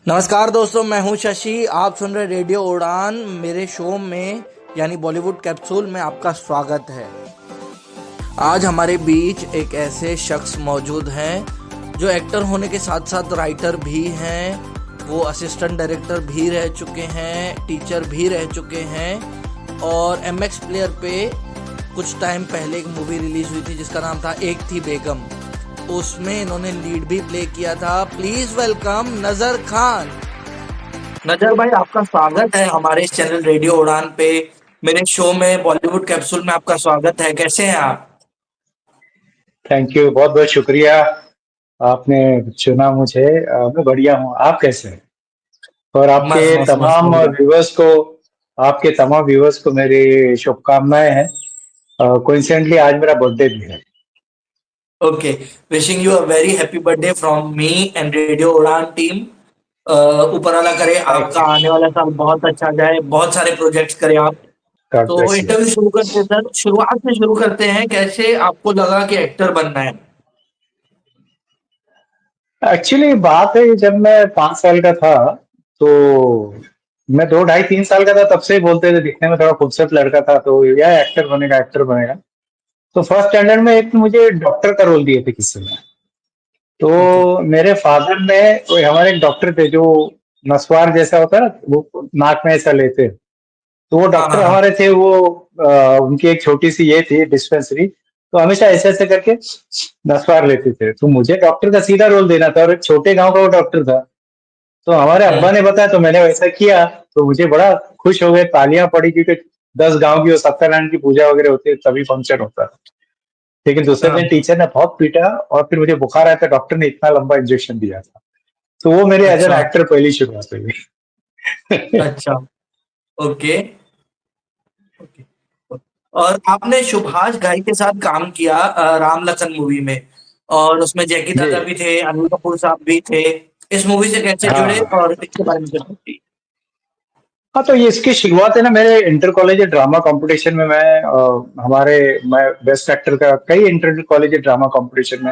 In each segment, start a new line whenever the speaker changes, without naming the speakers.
नमस्कार दोस्तों, मैं हूं शशि। आप सुन रहे रेडियो उड़ान। मेरे शो में यानी बॉलीवुड कैप्सूल में आपका स्वागत है। आज हमारे बीच एक ऐसे शख्स मौजूद हैं जो एक्टर होने के साथ साथ राइटर भी हैं। वो असिस्टेंट डायरेक्टर भी रह चुके हैं, टीचर भी रह चुके हैं और एमएक्स प्लेयर पे कुछ टाइम पहले एक मूवी रिलीज हुई थी जिसका नाम था एक थी बेगम। उसमें इन्होंने लीड भी प्ले किया था। प्लीज वेलकम नजर खान। नजर भाई, आपका स्वागत है हमारे इस चैनल रेडियो उड़ान पे। मेरे शो में बॉलीवुड कैप्सूल में आपका स्वागत है। कैसे हैं आप?
थैंक यू, बहुत बहुत शुक्रिया। आपने चुना मुझे। मैं बढ़िया हूँ। आप कैसे हैं? और
मस्त मस्त मस्त बढ़िया।
आपके तमाम व्यूवर्स को मेरी शुभकामनाएं हैं। कोइंसिडेंटली आज मेरा बर्थडे भी है।
Okay, wishing you a very happy birthday from me and radio उड़ान टीम। ऊपर वाला करे
थैंक
आपका
यू।
आने वाला साल बहुत अच्छा जाए, बहुत सारे प्रोजेक्ट्स करें आप।
गॉड
तो
ब्लेस यू।
इंटरव्यू शुरू करते हैं सर। शुरुआत से शुरू करते हैं, कैसे आपको लगा कि एक्टर बनना है?
एक्चुअली बात है, जब मैं 5 साल का था तो मैं 2 ढाई 3 साल का था, तब से ही बोलते थे दिखने में थोड़ा खूबसूरत लड़का था तो यह एक्टर बनेगा, एक्टर बनेगा। तो फर्स्ट स्टैंडर्ड में एक मुझे डॉक्टर का रोल दिए थे किसी ने। तो
ओके।
मेरे फादर ने, कोई हमारे एक डॉक्टर थे जो नसवार जैसा होता है ना, वो नाक में ऐसा लेते। तो वो
हाँ
डॉक्टर
हाँ हाँ।
हमारे थे, वो उनकी एक छोटी सी ये थी डिस्पेंसरी। तो हमेशा ऐसे ऐसे करके नसवार लेते थे। तो मुझे डॉक्टर का सीधा रोल देना था और एक छोटे गांव का वो डॉक्टर था। तो हमारे अब्बा ने बताया तो मैंने वैसा किया। तो मुझे बड़ा खुश हो गए, तालियां पड़ी, क्योंकि 10 गांव की वो सत्यनारायण की पूजा वगैरह होती है तभी फंक्शन होता है। लेकिन दूसरे दिन
हाँ।
टीचर ने बहुत पीटा और फिर मुझे बुखार आया था, डॉक्टर ने इतना लंबा इंजेक्शन दिया था। तो वो मेरे एज एन
अच्छा
एक्टर पहली शुरुआत हुई।
अच्छा। Okay okay. और आपने सुभाष घई के साथ काम किया राम लखन मूवी में, और उसमें जैकी
जी।
दादा भी थे, अनिल कपूर साहब भी थे। इस मूवी से कैसे जुड़े
हाँ
और इसके बारे में कुछ बताइए।
हाँ, तो ये इसकी शुरुआत है ना, मेरे इंटर कॉलेज ड्रामा कंपटीशन में। मैं बेस्ट एक्टर का कई इंटर कॉलेज ड्रामा कंपटीशन में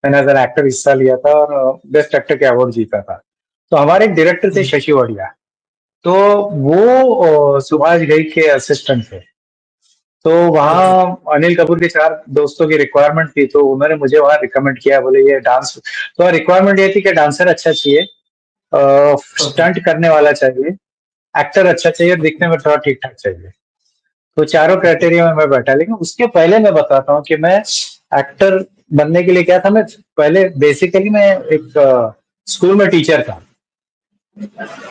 मैंने एज एन एक्टर हिस्सा लिया था और बेस्ट एक्टर के अवार्ड जीता था। तो हमारे एक डायरेक्टर थे
हम्म।
शशि वाडिया। तो वो सुभाष घई के असिस्टेंट थे। तो
ओके।
वहाँ अनिल कपूर के 4 दोस्तों की रिक्वायरमेंट थी, तो उन्होंने मुझे वहाँ रिकमेंड किया, बोले ये डांस। तो रिक्वायरमेंट ये थी कि डांसर अच्छा चाहिए,
ओके।
स्टंट करने वाला चाहिए, एक्टर अच्छा चाहिए और दिखने में थोड़ा ठीक ठाक चाहिए। तो चारों
ओके।
क्राइटेरिया में मैं बैठा। लेकिन उसके पहले मैं बताता हूँ कि मैं एक्टर बनने के लिए क्या था। मैं पहले बेसिकली मैं एक स्कूल में टीचर था।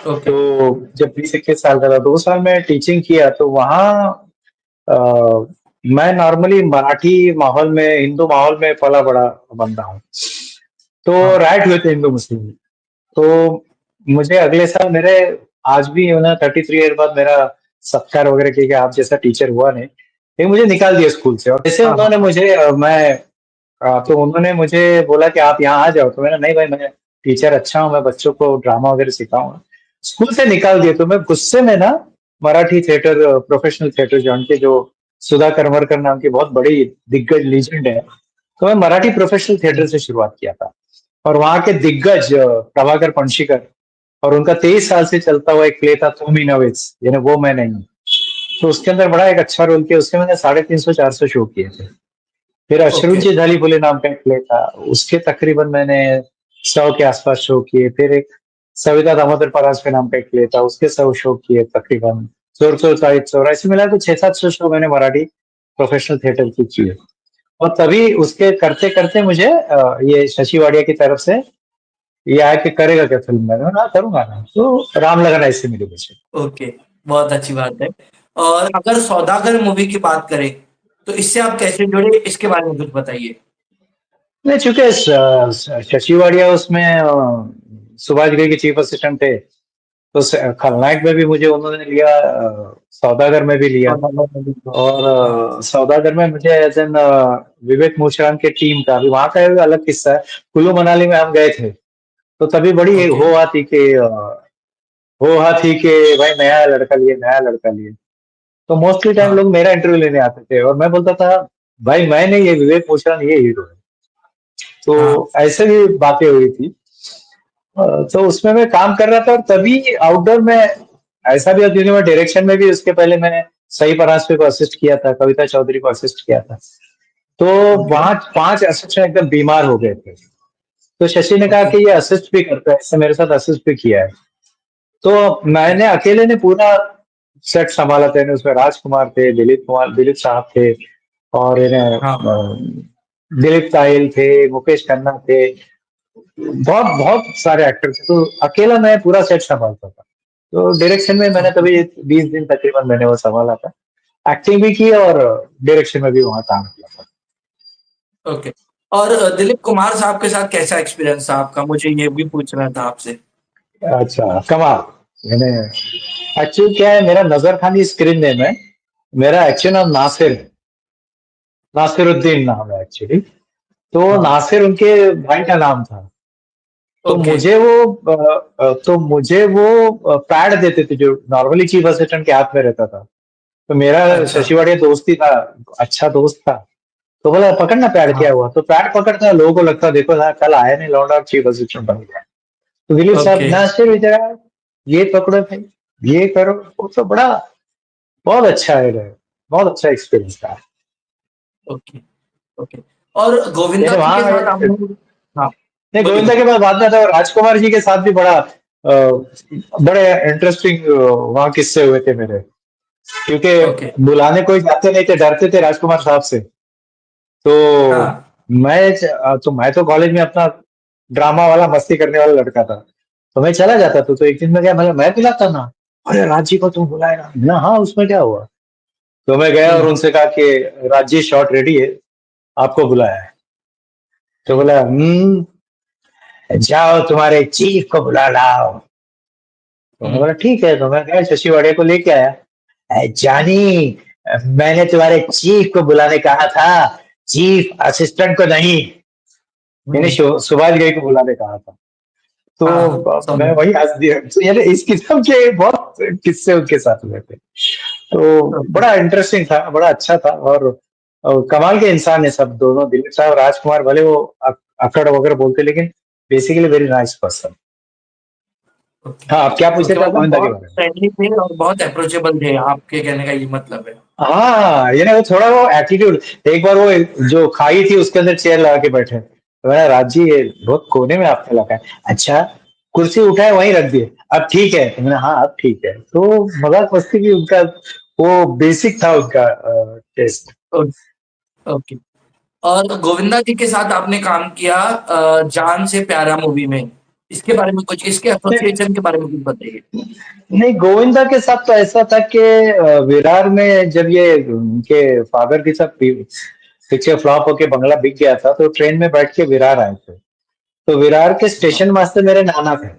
ओके।
तो जब 20 21 साल का था, 2 साल में टीचिंग किया, तो वहाँ अ, मैं नॉर्मली मराठी माहौल में, हिंदू माहौल में पला बड़ा बंदा हूँ। तो
हाँ।
राइट हुए थे हिंदू मुस्लिम। तो मुझे अगले साल मेरे, आज भी उन्हें 33 ईयर बाद मेरा सत्कार वगैरह किया कि आप जैसा टीचर हुआ नहीं, लेकिन मुझे निकाल दिया स्कूल से। और जैसे
हाँ हाँ
उन्होंने
हाँ।
मुझे तो उन्होंने मुझे बोला कि आप यहाँ आ जाओ। तो मैंने, नहीं भाई, मैं टीचर अच्छा हूँ, मैं बच्चों को ड्रामा वगैरह सिखाऊंगा। स्कूल से निकाल दिया। तो मैं गुस्से में ना Marathi theatre, professional theatre join के, जो सुधा करमरकर नाम की बहुत बड़ी दिग्गज लीजेंड है। तो मैं मराठी प्रोफेशनल थिएटर
हम्म।
से शुरुआत किया था। और वहाँ के दिग्गज प्रभाकर पणशीकर और उनका 23 साल से चलता हुआ एक प्ले था तुम ही नवेच, यानी वो मैं नहीं हूँ। तो उसके अंदर बड़ा एक अच्छा रोल किया। उसके मैंने 350 400 शो किए थे। फिर
ओके।
अशरुंची झाली बोले नाम का एक प्ले था, उसके तकरीबन मैंने 100 के आसपास शो किए। फिर एक सविता दामोदर परांजपे नाम का एक प्ले था, उसके 100 शो किए तकरीबन। चोर चोर साहिब चोर, ऐसे मिला के 600 700 शो मैंने मराठी प्रोफेशनल थिएटर की किए। और तभी उसके करते करते मुझे ये शशि वाडिया की तरफ से ये आया कि करेगा क्या फिल्म में। मैंने कहा, हाँ, करूंगा ना। तो राम लगन ऐसे मिली मुझे।
ओके, बहुत अच्छी बात है। और अगर सौदागर मूवी की बात करें तो इससे आप कैसे जुड़े, इसके बारे में कुछ बताइए।
नहीं, चूंकि शशि वाडिया उसमें सुभाष घई के चीफ असिस्टेंट थे। तो खलनायक में भी मुझे उन्होंने लिया, सौदागर में भी लिया।
सौदागर मूवी को।
और
हाँ।
सौदागर में मुझे एज एन विवेक मुशरान के टीम का, अभी वहां का एक अलग किस्सा है। कुल्लू मनाली में हम गए थे। तो तभी बड़ी
ओके।
हो हा थी कि भाई नया लड़का लिए, नया लड़का लिए। तो मोस्टली टाइम
हाँ।
लोग मेरा इंटरव्यू लेने आते थे और मैं बोलता था, भाई मैं नहीं, ये विवेक मुशरान, ये हीरो है। तो
हाँ।
ऐसे भी बातें हुई थी। तो उसमें मैं काम कर रहा था और तभी आउटडोर में ऐसा भी होता है, डायरेक्शन में भी उसके पहले मैंने सही परांजपे को असिस्ट किया था, कविता चौधरी को असिस्ट किया था। तो
ओके।
वहां 5 असिस्टेंट एकदम बीमार हो गए थे। तो शशि ने कहा
ओके।
कि ये असिस्ट भी करता है, इससे मेरे साथ असिस्ट भी किया है। तो मैंने अकेले ने पूरा सेट संभाला था। यानी उसमें राजकुमार थे, दिलीप साहब थे, और
हाँ।
दिलीप ताहिल थे, मुकेश खन्ना थे, बहुत बहुत सारे एक्टर थे। तो अकेला मैं पूरा सेट संभालता था। तो डायरेक्शन में मैंने
ओके।
तभी 20 दिन तकरीबन मैंने वो संभाला था। एक्टिंग भी की और डायरेक्शन में भी वहां काम किया
ओके। और दिलीप कुमार साहब के साथ कैसा एक्सपीरियंस था आपका? मुझे ये भी पूछना था आपसे।
था। अच्छा, कमाल। मैंने एक्चुअली क्या है, मेरा नजर खानी स्क्रीन नेम है। मेरा एक्चुअल नाम नासिर है। नासिरुद्दीन नाम है एक्चुअली। तो
हाँ।
नासिर उनके भाई का नाम था। तो
ओके।
मुझे वो पैड देते थे जो नॉर्मली चीफ असिस्टेंट के हाथ में रहता था। तो मेरा
अच्छा।
शशि वाडिया दोस्त ही था, अच्छा दोस्त था। तो बोला पकड़ना पैड, क्या
हाँ।
हुआ? तो पैड पकड़ता, लोगों को लगता देखो ना, कल आया नहीं लौंडा, चीफ असिस्टेंट बन गया। तो दिलीप साहब
ओके।
नासिर इधर, ये पकड़ो भाई, ये करो। वो तो बड़ा बहुत अच्छा है, बहुत अच्छा एक्सपीरियंस था।
ओके। ओके। और गोविंदा
यानी
जी के साथ
वहां
आपने। हाँ।
नहीं,
बोलिए
गोविंदा के
बोलिए।
बाद बाद में था, और राजकुमार जी के साथ भी बड़े इंटरेस्टिंग वहां किस्से हुए थे मेरे। क्योंकि
ओके।
बुलाने कोई जाते नहीं थे, डरते थे राजकुमार साहब से। तो
हाँ।
मैं तो कॉलेज में अपना ड्रामा वाला मस्ती करने वाला लड़का था। तो मैं चला जाता था। तो एक दिन में क्या, मैं बुलाता ना, अरे राज जी को तुम बुलाएगा ना? हाँ, उसमें क्या हुआ? तो मैं गया और
हम्म।
उनसे कहा कि राज जी शॉट रेडी है, आपको बुलाया है। तो बोला जाओ तुम्हारे चीफ को बुला लाओ। तो मैं
हम्म।
बोला ठीक है। तो मैं गया, शशि वाडिया को लेके आया। जानी, मैंने तुम्हारे चीफ को बुलाने कहा था, चीफ असिस्टेंट को नहीं। यानी
हम्म।
सुभाष घई को बुलाने कहा था। तो
हाँ हाँ,
मैं
समझ।
वही हंस दिया। तो यानी इस किस्म के बहुत किस्से उनके साथ हुए थे। तो
ओके।
बड़ा इंटरेस्टिंग था, बड़ा अच्छा था। और कमाल के इंसान है सब दोनों, दिलीप साहब राजकुमार। भले वो अकड़ वगैरह बोलते, लेकिन basically very nice person.
Okay.
हाँ, आप क्या पूछे
ओके,
थे
मतलब
गोविंदा के
बहुत
बारे में?
फ्रेंडली थे और बहुत अप्रोचेबल थे, आपके कहने का ये मतलब है।
हाँ, ये ना वो थोड़ा वो एटीट्यूड। एक बार वो जो खाई थी उसके अंदर चेयर लगा के बैठे, तो मैंने राज जी ये बहुत कोने में आपने लगा है। अच्छा, कुर्सी उठाए वहीं रख दिए, अब ठीक है? तो मैंने हाँ अब ठीक है। तो मजाक मस्ती भी उनका वो बेसिक था उनका टेस्ट।
ओ- ओके। और गोविंदा जी के साथ आपने काम किया जान से प्यारा मूवी में। इसके बारे में कुछ, इसके एसोसिएशन के बारे में कुछ बताइए।
नहीं, गोविंदा के साथ तो ऐसा था कि विरार में जब ये उनके फादर की सब पिक्चर फ्लॉप होके बंगला बिक गया था, तो ट्रेन में बैठ के विरार आए थे। तो विरार के
हाँ।
स्टेशन मास्टर मेरे नाना थे,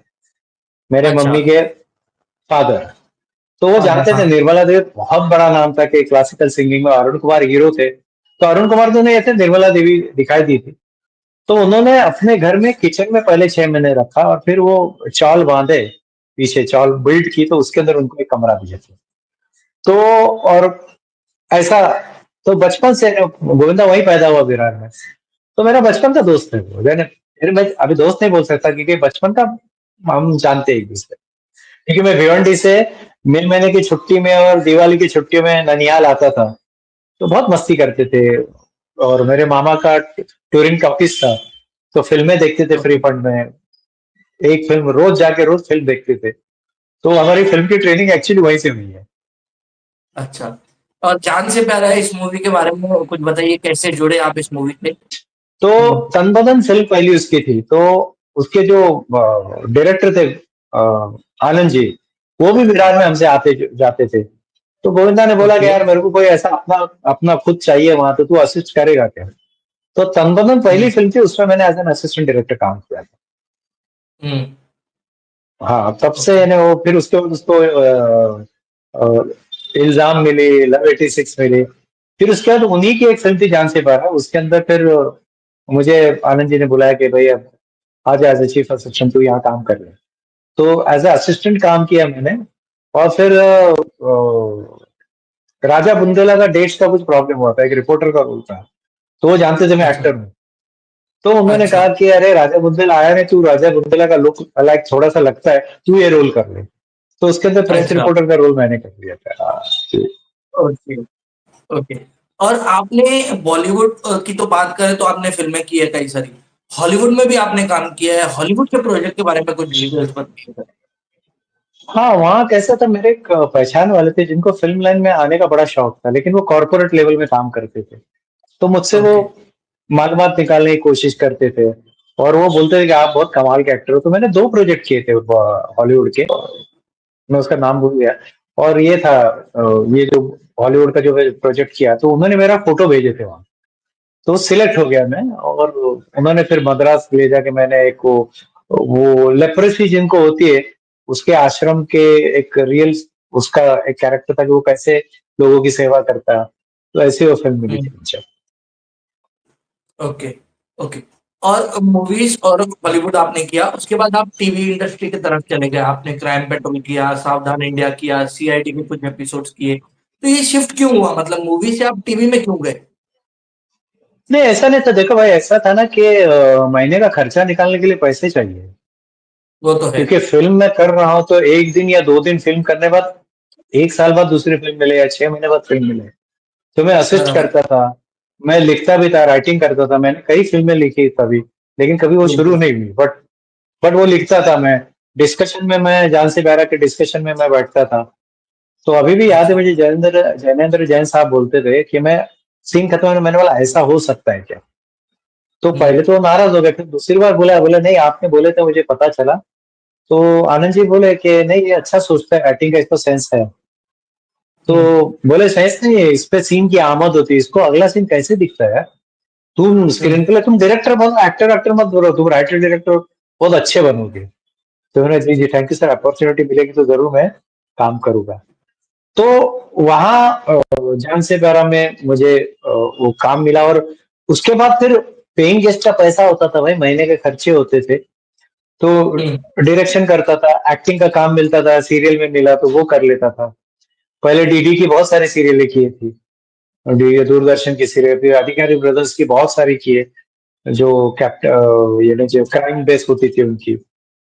मेरे
अच्छा।
मम्मी के फादर। तो वो
फादर,
जानते थे,
हाँ।
निर्मला देवी बहुत बड़ा नाम था कि क्लासिकल सिंगिंग में अरुण कुमार हीरो थे। तो अरुण कुमार तो नहीं ऐसे, निर्मला देवी दिखाई दी थी। तो उन्होंने अपने घर में किचन में पहले 6 महीने रखा, और फिर वो चौल बांधे, पीछे चौल बिल्ड की, तो उसके अंदर उनको एक कमरा दिया था। तो और ऐसा, तो बचपन से गोविंदा वहीं पैदा हुआ विरार में। तो मेरा बचपन का दोस्त है वो। मैं अभी दोस्त नहीं बोल सकता, क्योंकि बचपन का हम जानते हैं एक दूसरे। क्योंकि मैं भिवंडी से मई महीने की छुट्टी में और दिवाली की छुट्टियों में ननिहाल आता था। तो बहुत मस्ती करते थे। और मेरे मामा का टूरिंग का ऑफिस था, तो फिल्में देखते थे फ्री
ओके।
फंड में। एक फिल्म रोज जाके रोज फिल्म देखते थे। तो हमारी फिल्म की ट्रेनिंग एक्चुअली वहीं से हुई है।
अच्छा। और जान से प्यारा है, इस मूवी के बारे में कुछ बताइए, कैसे जुड़े आप इस मूवी से?
तो तन बदन फिल्म पहली उसकी थी। तो उसके जो डायरेक्टर थे आनंद जी, वो भी विरार में हमसे आते जाते थे। तो गोविंदा ने बोला कि
ओके।
यार मेरे को कोई ऐसा अपना अपना खुद चाहिए वहां, तो तू असिस्ट करेगा क्या? तो तन बदन पहली
हम्म।
फिल्म थी, उसमें मैंने एज एन असिस्टेंट डायरेक्टर काम किया था।
हम्म।
हाँ, तब से
ओके।
यानी वो फिर उसके बाद उसको अ, इल्जाम मिली, लव 86 मिली। फिर उसके बाद उन्हीं की एक फिल्म थी जान से बारह, उसके अंदर फिर मुझे आनंद जी ने बुलाया कि भाई अब आ जा एज ए चीफ असिस्टेंट, तू यहाँ काम कर ले। तो एज ए असिस्टेंट काम किया मैंने। और फिर राजा बुंदेला का डेट्स का कुछ प्रॉब्लम हुआ था, एक रिपोर्टर का रोल था। तो वो जानते थे मैं
अच्छा।
एक्टर हूँ। तो उन्होंने
अच्छा।
कहा कि अरे राजा बुंदेला आया नहीं, तू राजा बुंदेला का लुक लाइक थोड़ा सा लगता है, तू ये रोल कर ले। तो उसके अंदर प्रेस
अच्छा।
रिपोर्टर का रोल मैंने कर लिया था। जी।
ओके। ओके। और आपने बॉलीवुड की तो बात करें तो आपने फिल्में की है कई सारी। हॉलीवुड में भी आपने काम किया है। हॉलीवुड के प्रोजेक्ट के बारे में कुछ डिटेल्स बताइए।
हाँ, वहाँ कैसा था, मेरे एक पहचान वाले थे जिनको फ़िल्म लाइन में आने का बड़ा शौक था, लेकिन वो कॉर्पोरेट लेवल में काम करते थे। तो मुझसे वो
ओके।
मालूमात निकालने की कोशिश करते थे और वो बोलते थे कि आप बहुत कमाल के एक्टर हो। तो मैंने 2 प्रोजेक्ट किए थे हॉलीवुड के, मैं उसका नाम भूल गया। और ये था ये जो हॉलीवुड का जो प्रोजेक्ट किया, तो उन्होंने मेरा फ़ोटो भेजे थे वहाँ। तो सिलेक्ट हो गया मैं, और उन्होंने फिर मद्रास ले जाके मैंने एक वो लेप्रेसी जिनको होती है, उसके आश्रम के एक रियल उसका एक कैरेक्टर था कि वो कैसे लोगों की सेवा करता है। तो ऐसी वो फ़िल्म मिली
हुँ।
थी मुझे।
ओके। ओके। और मूवीज़ और बॉलीवुड आपने किया, उसके बाद आप टीवी इंडस्ट्री की तरफ चले गए। आपने क्राइम पेट्रोल किया, सावधान इंडिया किया, सीआईडी के कुछ एपिसोड्स किए। तो ये शिफ्ट क्यों हुआ? मतलब मूवी से आप टीवी में क्यों गए?
नहीं, ऐसा नहीं था, देखो भाई, ऐसा था ना कि महीने का खर्चा निकालने के लिए पैसे चाहिए।
वो तो है।
क्योंकि फ़िल्म मैं कर रहा हूँ तो 1 दिन या 2 दिन फ़िल्म करने बाद 1 साल बाद दूसरी फ़िल्म मिले या 6 महीने बाद फ़िल्म मिले। तो मैं असिस्ट
बराबर।
करता था, मैं लिखता भी था, राइटिंग करता था, मैंने कई फ़िल्में लिखी तभी, लेकिन कभी वो शुरू
बिल्कुल।
नहीं हुई। बट वो लिखता था मैं, डिस्कशन में मैं जान से प्यारा के डिस्कशन में मैं बैठता था। तो अभी भी याद है
अच्छा।
मुझे, जैनेंद्र जैन साहब बोलते थे कि मैं सीन खत्म होने, मैंने बोला ऐसा हो सकता है क्या? तो
हुँ।
पहले तो वो नाराज़ हो गए, फिर दूसरी बार बोला, बोले नहीं आपने बोले थे मुझे पता चला। तो आनंद जी बोले कि नहीं ये अच्छा सोचता है, राइटिंग का इसको सेंस है। तो
हुँ।
बोले सेंस नहीं है, इस पे सीन की आमद होती है, इसको अगला सीन कैसे दिखता है यार? तुम
हुँ।
स्क्रीन प्ले, तुम डायरेक्टर बनो, एक्टर एक्टर मत बनो, तुम राइटर डायरेक्टर बहुत अच्छे बनोगे। तो मैंने जी, जी थैंक यू सर, अपॉर्च्युनिटी मिलेगी तो ज़रूर मैं काम करूँगा। तो वहाँ जान से प्यारा में मुझे वो काम मिला, और उसके बाद फिर पेइंग गेस्ट का पैसा होता था भाई, महीने के खर्चे होते थे। तो
हुँ।
डायरेक्शन करता था, एक्टिंग का काम मिलता था, सीरियल में मिला तो वो कर लेता था। पहले डीडी की बहुत सारी सीरियलें की थी। डी दूरदर्शन की सीरियल, फिर अधिकारी ब्रदर्स की बहुत सारी की है, जो ये ना जो क्राइम बेस होती थी उनकी।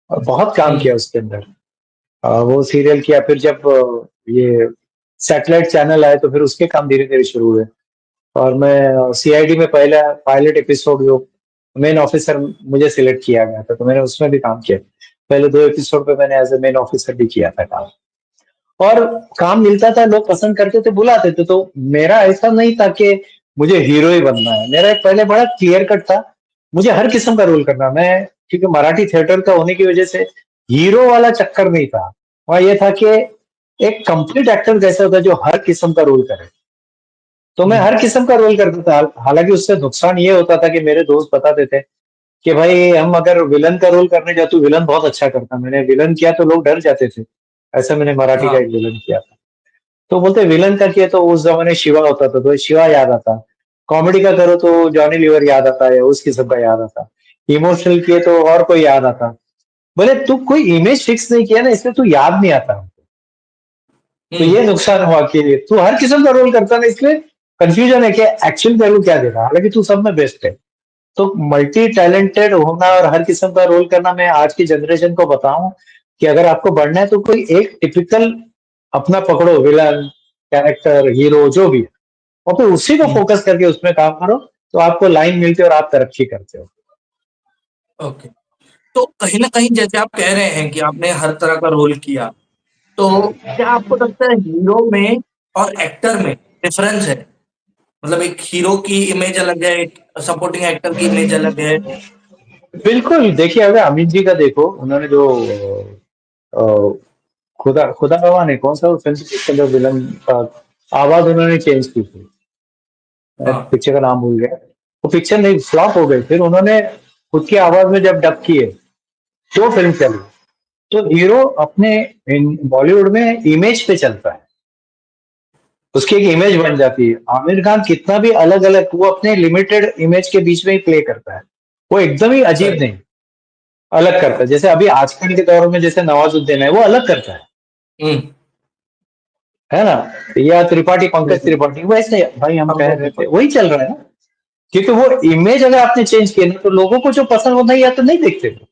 और बहुत काम
हुँ।
किया उसके अंदर। वो सीरियल किया, फिर जब ये सैटेलाइट चैनल आए तो फिर उसके काम धीरे-धीरे शुरू हुए। और मैं सीआईडी में पहला पायलट एपिसोड जो मेन ऑफिसर मुझे सिलेक्ट किया गया था, तो मैंने उसमें भी काम किया। पहले 2 एपिसोड पे मैंने एज़ अ मेन ऑफिसर भी किया था काम। और काम मिलता था, लोग पसंद करते थे, बुलाते थे। तो मेरा ऐसा नहीं था कि मुझे हीरो ही बनना है। मेरा एक पहले बड़ा क्लियर कट था, मुझे हर किस्म का रोल करना है। मैं क्योंकि मराठी थिएटर का होने की वजह से हीरो वाला चक्कर नहीं था। वहाँ ये था कि एक कंप्लीट एक्टर कैसा होता है जो हर किस्म का रोल करे। तो मैं
हुँ।
हर किस्म का रोल करता था। हालाँकि उससे नुकसान ये होता था कि मेरे दोस्त बताते थे कि भाई हम अगर विलन का रोल करने जाए तो विलन बहुत अच्छा करता है। मैंने विलन किया तो लोग डर जाते थे। ऐसा मैंने मराठी का
हाँ।
एक विलन किया था। तो बोलते विलन का किया तो उस ज़माने शिवा होता था, तो शिवा याद आता। कॉमेडी का करो तो जॉनी लीवर याद आता है, उस किस्म का याद आता। इमोशनल किए तो और कोई याद आता। बोले तू कोई इमेज फिक्स नहीं किया ना, इसलिए तू याद नहीं आता। तो
हुँ।
ये नुकसान हुआ कि तू हर किस्म का रोल करता ना, इसलिए कन्फ्यूजन है कि एक्चुअल तेरे को क्या देना, हालाँकि तू सब में बेस्ट है। तो मल्टी टैलेंटेड होना और हर किस्म का रोल करना, मैं आज की जनरेशन को बताऊं कि अगर आपको बढ़ना है तो कोई एक टिपिकल अपना पकड़ो, विलन, कैरेक्टर, हीरो जो भी है, और फिर उसी को
हुँ।
फोकस करके उसमें काम करो, तो आपको लाइन मिलती है और आप तरक्की करते हो।
ओके। तो कहीं न कहीं जैसे आप कह रहे हैं कि आपने हर तरह का रोल किया, तो क्या आपको लगता है हीरो में और एक्टर में डिफरेंस है? मतलब एक हीरो की इमेज अलग है, एक सपोर्टिंग एक्टर की इमेज अलग है।
बिल्कुल, देखिए अगर अमित जी का देखो, उन्होंने जो अ, खुदा खुदा गवाह नहीं, कौन सा वो फिल्म जिसके अंदर विलन का आवाज उन्होंने चेंज की थी, मैं
हाँ।
पिक्चर का नाम भूल गया। वो पिक्चर नहीं, फ्लॉप हो गई, फिर उन्होंने खुद की आवाज में जब डब किए तो फिल्म चली। तो हीरो अपने बॉलीवुड में इमेज पे चलता है, उसकी एक इमेज बन जाती है। आमिर खान कितना भी अलग अलग, वो अपने लिमिटेड इमेज के बीच में ही प्ले करता है, वो एकदम ही अजीब
सही।
नहीं, अलग करता है। जैसे अभी आजकल के दौर में जैसे नवाजुद्दीन है, वो अलग करता
हुँ।
है ना? या त्रिपाठी, पंकज
बिल्कुल।
त्रिपाठी, वैसे भाई हम कह
पंकज
रहे थे
त्रिपाठी।
वही चल रहा है ना। क्योंकि वो इमेज अगर आपने चेंज किया ना, तो लोगों को जो पसंद वो नहीं आता, नहीं देखते वो।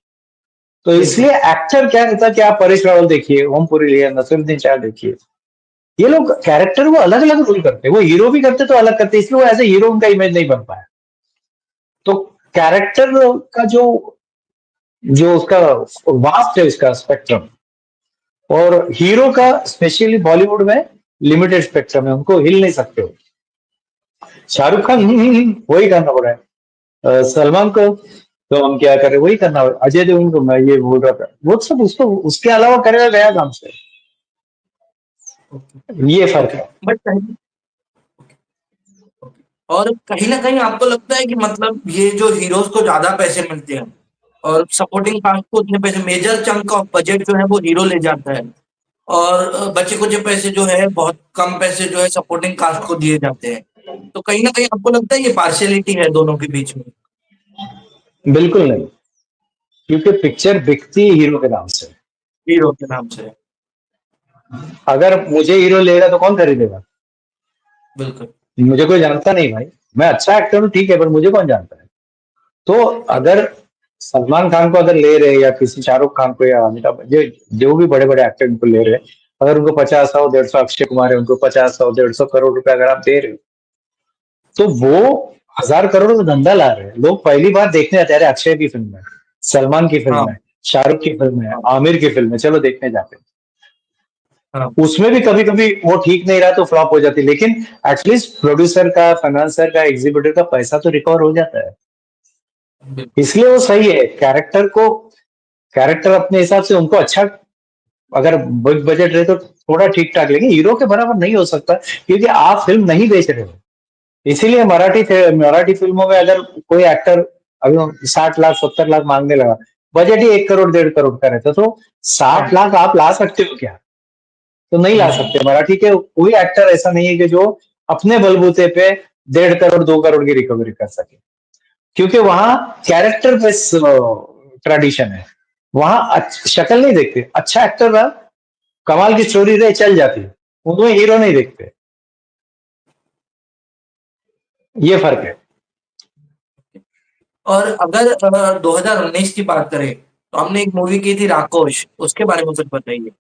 तो
बिल्कुल।
इसलिए एक्टर क्या रहता है कि आप परेश रावल देखिए, ओम पुरी लिया, नसीरुद्दीन शाह देखिए, ये लोग कैरेक्टर वो अलग अलग रोल करते हैं, वो हीरो भी करते तो अलग करते, इसलिए वो एज ए हीरो उनका इमेज नहीं बन पाया। तो कैरेक्टर का जो जो उसका वास्ट है, उसका स्पेक्ट्रम, और हीरो का स्पेशली बॉलीवुड में लिमिटेड स्पेक्ट्रम है, उनको हिल नहीं सकते हो। शाहरुख खान वही करना पड़ा है, सलमान को तो हम क्या करें, वही करना पड़ा। अजय देवगन को मैं ये बोल रहा था, वो सब उसको उसके अलावा करेगा गया काम से,
ओके।
ये फर्क
ओके।
है।
बट कहीं और कहीं ना कहीं आपको लगता है कि मतलब ये जो हीरोज को ज्यादा पैसे मिलते हैं और सपोर्टिंग कास्ट को उतने पैसे, मेजर चंक ऑफ बजट जो है वो हीरो ले जाता है, और बचे कुछ पैसे जो है, बहुत कम पैसे जो है सपोर्टिंग कास्ट को दिए जाते हैं। तो कहीं ना कहीं आपको लगता है ये पार्शियलिटी है दोनों के बीच में?
बिल्कुल नहीं, क्योंकि पिक्चर बिकती है हीरो के नाम से।
हीरो के नाम से।
अगर मुझे हीरो लेगा तो कौन खरीदेगा?
बिल्कुल।
मुझे कोई जानता नहीं भाई, मैं अच्छा एक्टर हूँ ठीक है, पर मुझे कौन जानता है? तो अगर सलमान खान को अगर ले रहे, या किसी शाहरुख खान को, या अमिताभ, जो भी बड़े बड़े एक्टर इनको ले रहे, अगर उनको 50, 100, 150, अक्षय कुमार है उनको 50, 100, 150 करोड़ रुपए अगर आप दे रहे हो, तो वो 1000 करोड़ का धंधा ला रहे हैं। लोग पहली बार देखने आते हैं, अरे अक्षय की फिल्म है, सलमान की
हाँ।
फिल्म है, शाहरुख की फिल्म है,
हाँ।
आमिर की फिल्म है, चलो देखने जाते हैं।
हाँ।
उसमें भी कभी कभी वो ठीक नहीं रहा तो फ्लॉप हो जाती है, लेकिन एटलीस्ट प्रोड्यूसर का, फाइनेंसर का, एग्जीबिटर का पैसा तो रिकवर हो जाता है।
बिल्कुल।
इसलिए वो सही है। कैरेक्टर अपने हिसाब से उनको अच्छा, अगर बिग बजट रहे तो थोड़ा ठीक ठाक, लेकिन हीरो के बराबर नहीं हो सकता, क्योंकि आप फिल्म नहीं बेच रहे हो। इसीलिए मराठी फिल्मों में अगर कोई एक्टर अभी 60 लाख 70 लाख मांगने लगा, बजट ही 1 करोड़ 1.5 करोड़ का रहता, तो
हाँ।
60 लाख आप ला सकते हो क्या? तो नहीं ला
नहीं।
सकते। मराठी के कोई एक्टर ऐसा नहीं है कि जो अपने बलबूते पे 1.5 करोड़ 2 करोड़ की रिकवरी कर सके, क्योंकि वहां कैरेक्टर बेस ट्रेडिशन है। वहां शक्ल नहीं देखते, अच्छा एक्टर रहा, कमाल की स्टोरी रहे, चल जाती है, उनमें हीरो नहीं देखते। ये फर्क है।
और अगर 2019 की बात करें तो हमने एक मूवी की थी राकोश, उसके बारे में कुछ बताइए।